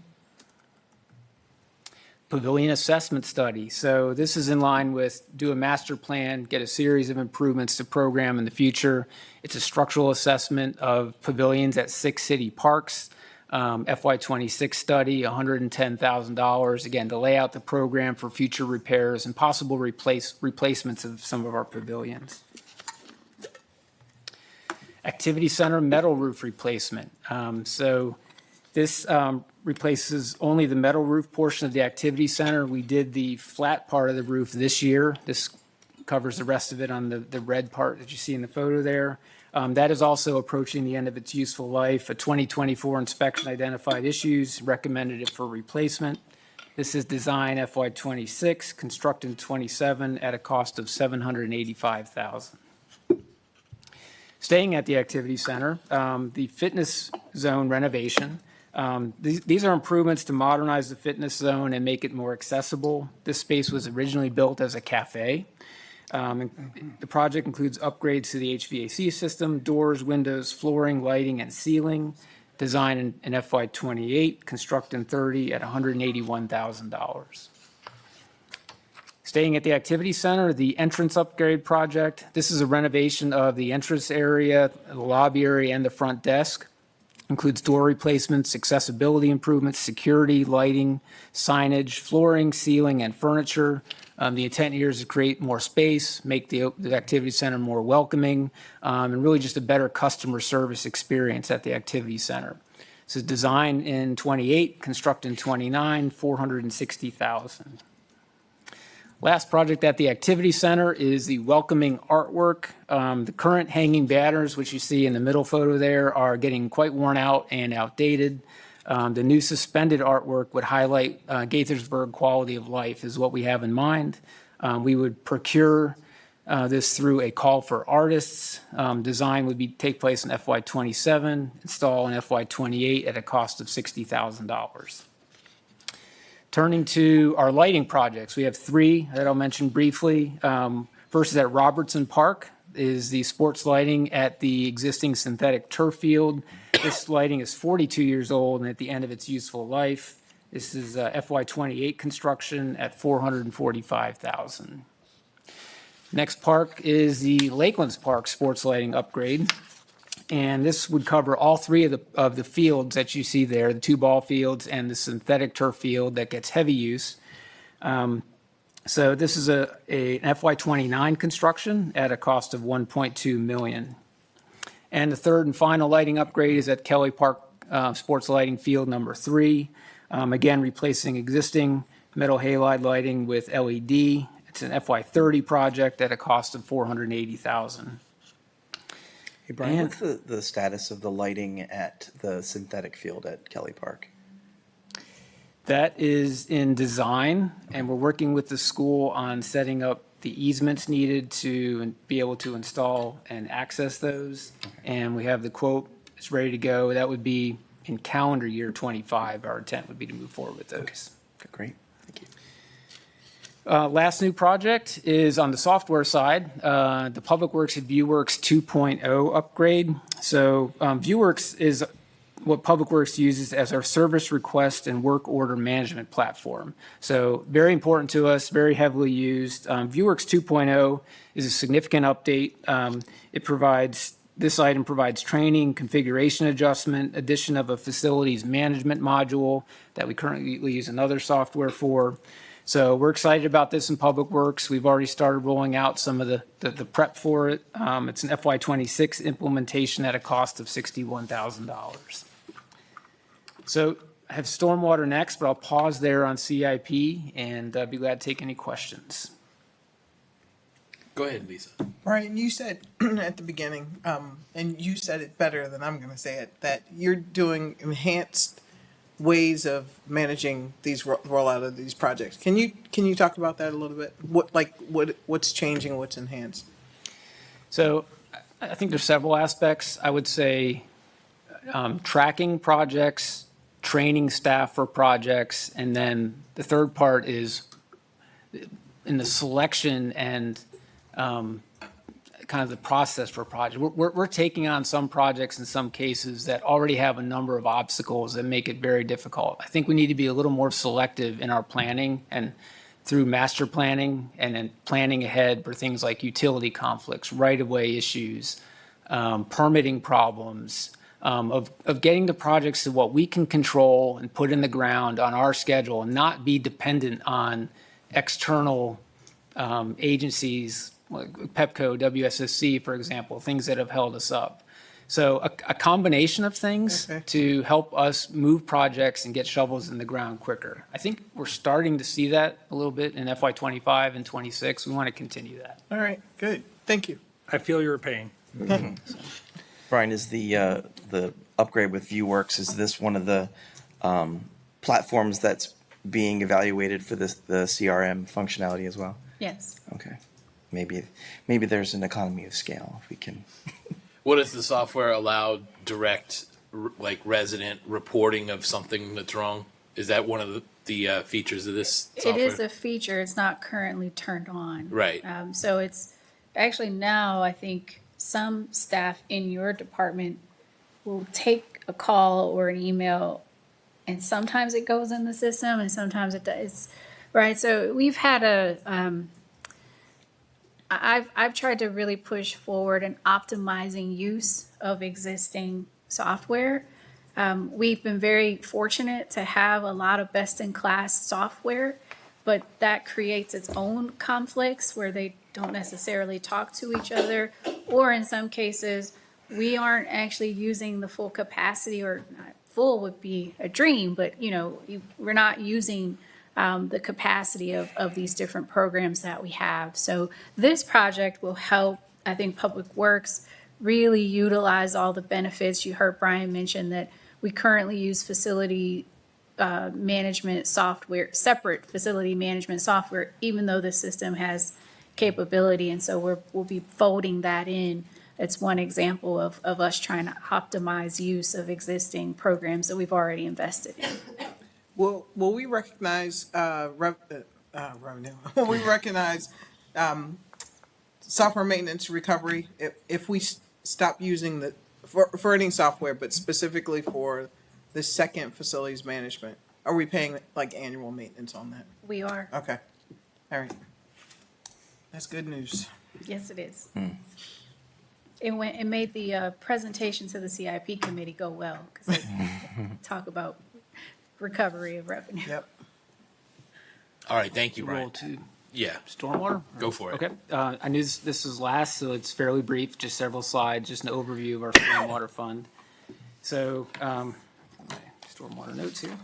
Pavilion assessment study. So this is in line with do a master plan, get a series of improvements to program in the future. It's a structural assessment of pavilions at 6 city parks. FY26 study, $110,000, again, to lay out the program for future repairs and possible replacements of some of our pavilions. Activity Center metal roof replacement. So this replaces only the metal roof portion of the Activity Center. We did the flat part of the roof this year. This covers the rest of it on the red part that you see in the photo there. That is also approaching the end of its useful life. A 2024 inspection identified issues, recommended it for replacement. This is design FY26, constructed 27 at a cost of $785,000. Staying at the Activity Center, the fitness zone renovation. These are improvements to modernize the fitness zone and make it more accessible. This space was originally built as a cafe. The project includes upgrades to the HVAC system, doors, windows, flooring, lighting, and ceiling. Design in FY28, construct in 30 at $181,000. Staying at the Activity Center, the entrance upgrade project. This is a renovation of the entrance area, the lobby area, and the front desk. Includes door replacements, accessibility improvements, security, lighting, signage, flooring, ceiling, and furniture. The intent here is to create more space, make the Activity Center more welcoming, and really just a better customer service experience at the Activity Center. This is design in 28, construct in 29, $460,000. Last project at the Activity Center is the welcoming artwork. The current hanging banners, which you see in the middle photo there, are getting quite worn out and outdated. The new suspended artwork would highlight Gaithersburg quality of life is what we have in mind. We would procure this through a call for artists. Design would take place in FY27, install in FY28 at a cost of $60,000. Turning to our lighting projects, we have 3 that I'll mention briefly. First is at Robertson Park, is the sports lighting at the existing synthetic turf field. This lighting is 42 years old and at the end of its useful life. This is FY28 construction at $445,000. Next park is the Lakelands Park sports lighting upgrade. And this would cover all 3 of the fields that you see there, the 2 ball fields and the synthetic turf field that gets heavy use. So this is an FY29 construction at a cost of $1.2 million. And the third and final lighting upgrade is at Kelly Park Sports Lighting Field number 3. Again, replacing existing metal halide lighting with LED. It's an FY30 project at a cost of $480,000. Hey, Brian, what's the status of the lighting at the synthetic field at Kelly Park? That is in design, and we're working with the school on setting up the easements needed to be able to install and access those. And we have the quote, it's ready to go. That would be in calendar year 25. Our intent would be to move forward with those. Okay, great. Thank you. Last new project is on the software side, the Public Works at ViewWorks 2.0 upgrade. So ViewWorks is what Public Works uses as our service request and work order management platform. So very important to us, very heavily used. ViewWorks 2.0 is a significant update. This item provides training, configuration adjustment, addition of a facilities management module that we currently use another software for. So we're excited about this in Public Works. We've already started rolling out some of the prep for it. It's an FY26 implementation at a cost of $61,000. So I have stormwater next, but I'll pause there on CIP and be glad to take any questions. Go ahead, Lisa. Brian, you said at the beginning, and you said it better than I'm going to say it, that you're doing enhanced ways of managing these rollout of these projects. Can you talk about that a little bit? What's changing? What's enhanced? So I think there's several aspects. I would say tracking projects, training staff for projects, and then the third part is in the selection and kind of the process for projects. We're taking on some projects in some cases that already have a number of obstacles that make it very difficult. I think we need to be a little more selective in our planning and through master planning and then planning ahead for things like utility conflicts, right-of-way issues, permitting problems, of getting the projects to what we can control and put in the ground on our schedule and not be dependent on external agencies like PEPCO, WSSC, for example, things that have held us up. So a combination of things to help us move projects and get shovels in the ground quicker. I think we're starting to see that a little bit in FY25 and 26. We want to continue that. All right, good. Thank you. I feel your pain. Brian, is the upgrade with ViewWorks, is this one of the platforms that's being evaluated for the CRM functionality as well? Yes. Okay. Maybe there's an economy of scale if we can. What does the software allow direct, like resident reporting of something that's wrong? Is that one of the features of this software? It is a feature. It's not currently turned on. Right. So it's actually now, I think some staff in your department will take a call or an email, and sometimes it goes in the system and sometimes it does. Right. So we've had I've tried to really push forward an optimizing use of existing software. We've been very fortunate to have a lot of best-in-class software, but that creates its own conflicts where they don't necessarily talk to each other, or in some cases, we aren't actually using the full capacity, or not full would be a dream, but we're not using the capacity of these different programs that we have. So this project will help, I think, Public Works really utilize all the benefits. You heard Brian mention that we currently use facility management software, separate facility management software, even though the system has capability. And so we'll be folding that in. It's one example of us trying to optimize use of existing programs that we've already invested in. Will we recognize revenue? Will we recognize software maintenance recovery if we stop using for any software, but specifically for the second facilities management? Are we paying like annual maintenance on that? We are. Okay. All right. That's good news. Yes, it is. It made the presentation to the CIP committee go well because they talk about recovery of revenue. Yep. All right, thank you, Roll Brian. to Yeah, stormwater? go for it. Okay. I knew this was last, so it's fairly brief, just several slides, just an overview of our stormwater fund. So, my stormwater notes here.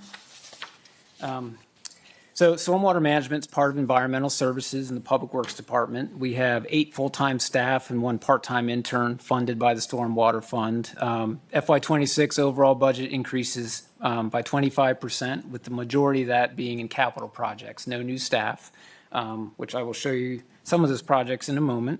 So stormwater management is part of environmental services in the Public Works Department. We have 8 full-time staff and 1 part-time intern funded by the Stormwater Fund. FY26 overall budget increases by 25%, with the majority of that being in capital projects, no new staff, which I will show you some of those projects in a moment.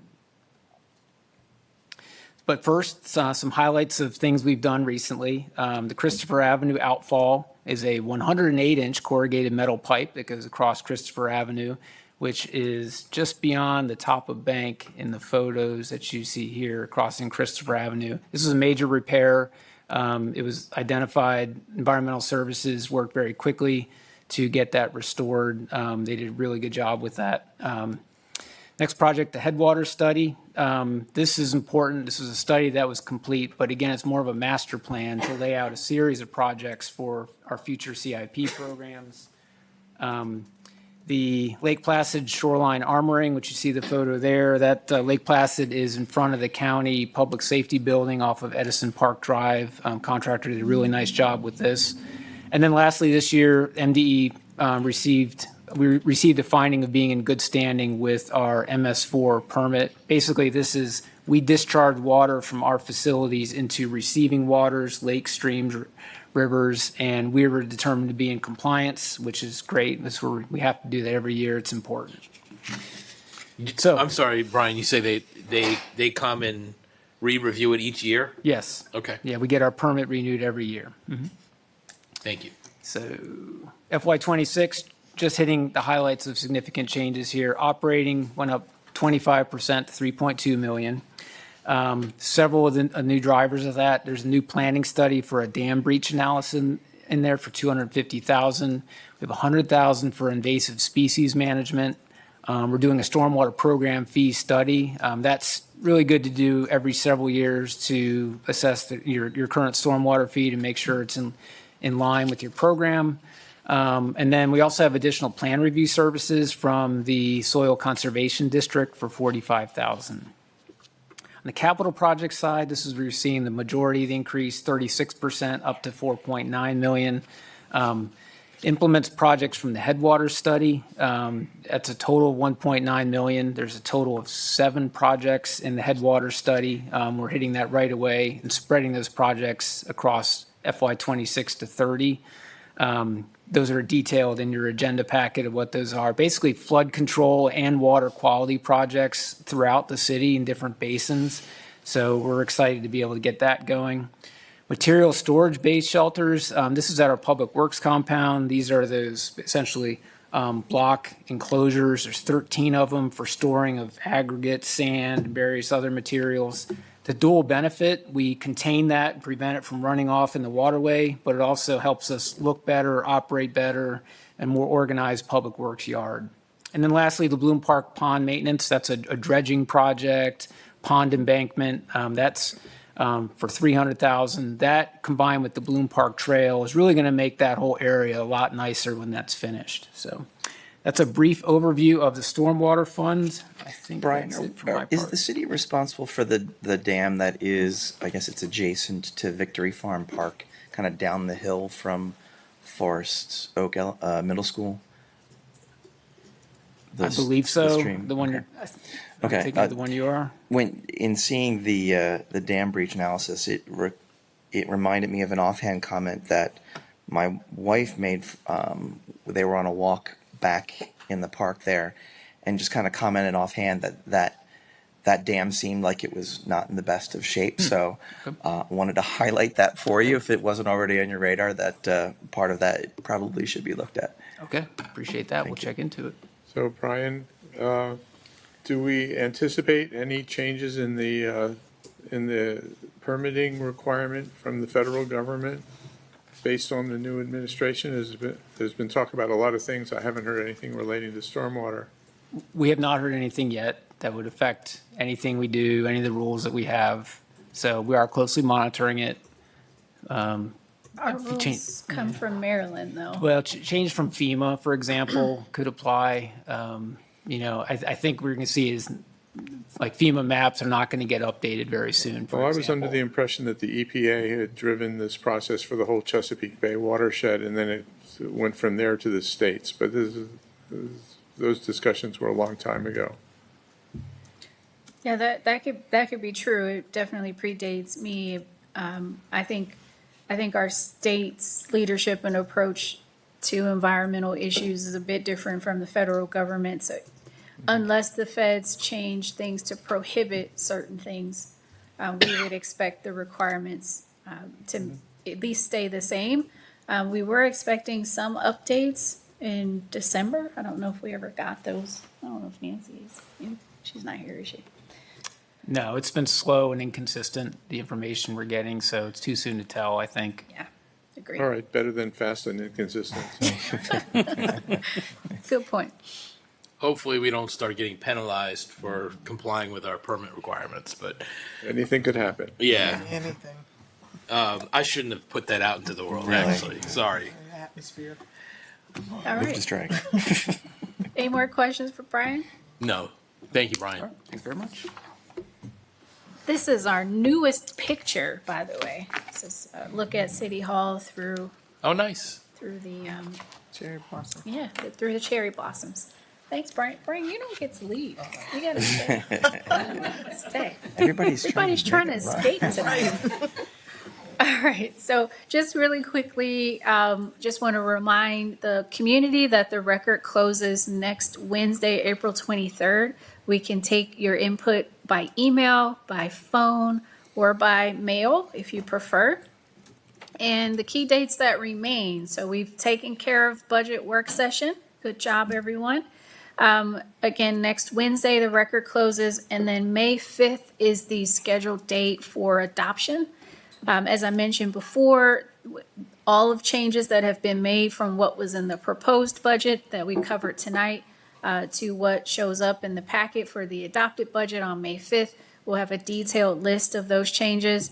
But first, some highlights of things we've done recently. The Christopher Avenue outfall is a 108-inch corrugated metal pipe that goes across Christopher Avenue, which is just beyond the top of Bank in the photos that you see here crossing Christopher Avenue. This is a major repair. It was identified, environmental services worked very quickly to get that restored. They did a really good job with that. Next project, the Headwater study. This is important. This was a study that was complete, but again, it's more of a master plan to lay out a series of projects for our future CIP programs. The Lake Placid shoreline armoring, which you see the photo there, that Lake Placid is in front of the county public safety building off of Edison Park Drive. Contractor did a really nice job with this. And then lastly, this year, MDE received a finding of being in good standing with our MS4 permit. Basically, we discharge water from our facilities into receiving waters, lakes, streams, rivers, and we were determined to be in compliance, which is great. We have to do that every year. It's important. So I'm sorry, Brian, you say they come and re-review it each year? yes. Okay, Yeah, we get our permit renewed every year. thank you. So FY26, just hitting the highlights of significant changes here. Operating went up 25% to 3.2 million. Several of the new drivers of that. There's a new planning study for a dam breach analysis in there for 250,000. We have 100,000 for invasive species management. We're doing a stormwater program fee study. That's really good to do every several years to assess your current stormwater fee to make sure it's in line with your program. And then we also have additional plan review services from the Soil Conservation District for 45,000. On the capital project side, this is where you're seeing the majority of the increase, 36% up to 4.9 million. Implements projects from the Headwater study. That's a total of 1.9 million. There's a total of 7 projects in the Headwater study. We're hitting that right away and spreading those projects across FY26 to 30. Those are detailed in your agenda packet of what those are. Basically flood control and water quality projects throughout the city in different basins. So we're excited to be able to get that going. Material storage base shelters. This is at our Public Works compound. These are those essentially block enclosures. There's 13 of them for storing of aggregate, sand, and various other materials. The dual benefit, we contain that and prevent it from running off in the waterway, but it also helps us look better, operate better, and more organized public works yard. And then lastly, the Bloom Park Pond Maintenance, that's a dredging project, pond embankment, that's for 300,000. That combined with the Bloom Park Trail is really gonna make that whole area a lot nicer when that's finished. So that's a brief overview of the stormwater fund. I think Brian, that's it for my is part. the city responsible for the dam that is, I guess it's adjacent to Victory Farm Park, kind of down the hill from Forest Oak Middle School? I believe so. stream? The one Okay. you're, Okay, I'm thinking of the one you are. When in seeing the dam breach analysis, it reminded me of an offhand comment that my wife made. They were on a walk back in the park there, and just kind of commented offhand that dam seemed like it was not in the best of shape. So wanted to highlight that for you if it wasn't already on your radar. That part of that probably should be looked at. Okay, appreciate that. We'll check into it. So Brian, do we anticipate any changes in the permitting requirement from the federal government based on the new administration? There's been talk about a lot of things. I haven't heard anything relating to stormwater. We have not heard anything yet that would affect anything we do, any of the rules that we have. So we are closely monitoring it. Our If you change- rules come from Maryland, though. Well, change from FEMA, for example, could apply. I think we're going to see is like FEMA maps are not going to get updated very soon. For Well, I was example. under the impression that the EPA had driven this process for the whole Chesapeake Bay watershed, and then it went from there to the states. But those discussions were a long time ago. Yeah, that could be true. It definitely predates me. I think our state's leadership and approach to environmental issues is a bit different from the federal government. So unless the feds change things to prohibit certain things, we would expect the requirements to at least stay the same. We were expecting some updates in December. I don't know if we ever got those. I don't know if Nancy is. She's not here, is she? No, it's been slow and inconsistent, the information we're getting, so it's too soon to tell, I think. Yeah, agree. All right, better than fast and inconsistent. Good point. Hopefully, we don't start getting penalized for complying with our permit requirements, but Anything could happen. yeah, Anything, I shouldn't have put that out into the world, Really? actually. Sorry. the atmosphere. All Move right. to strike. Any more questions for Brian? No. Thank you, Brian. Thanks very much. This is our newest picture, by the way. This is a look at City Hall through Oh, nice. the Cherry blossom. through the cherry blossoms. Thanks, Brian. Brian, you don't get to leave. You gotta stay. Stay. Everybody's Everybody's trying to make it right. escape tonight. All right, so just really quickly, just want to remind the community that the record closes next Wednesday, April 23rd. We can take your input by email, by phone, or by mail if you prefer. And the key dates that remain, so we've taken care of budget work session. Good job, everyone. Again, next Wednesday, the record closes, and then May 5th is the scheduled date for adoption. As I mentioned before, all of changes that have been made from what was in the proposed budget that we covered tonight to what shows up in the packet for the adopted budget on May 5th. We'll have a detailed list of those changes.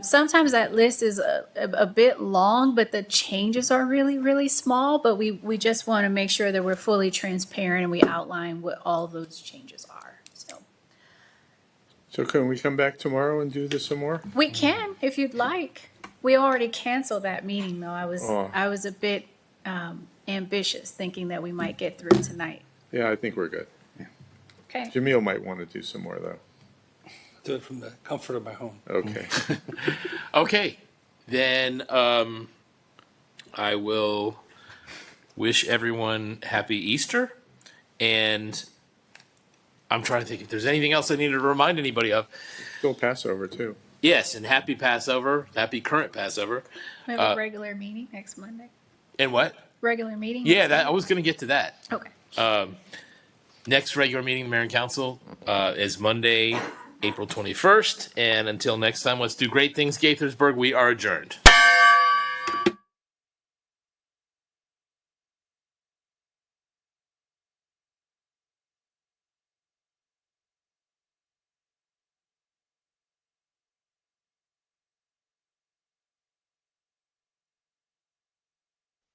Sometimes that list is a bit long, but the changes are really, really small. But we just want to make sure that we're fully transparent and we outline what all those changes are. So can we come back tomorrow and do this some more? We can, if you'd like. We already canceled that meeting, though. I was a bit ambitious, thinking that we might get through tonight. Yeah, I think we're good. Okay. Jamil might want to do some more, though. Do it from the comfort of my home. Okay. Okay. Then I will wish everyone happy Easter. And I'm trying to think if there's anything else I need to remind anybody of. Still Passover, too. Yes, and happy Passover, happy current Passover. We have a regular meeting next Monday. And what? Regular meeting? Yeah, next I was going to get to that. Monday? Okay. Next regular meeting of Mayor and Council is Monday, April 21st. And until next time, let's do great things, Gaithersburg. We are adjourned.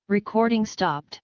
Recording stopped.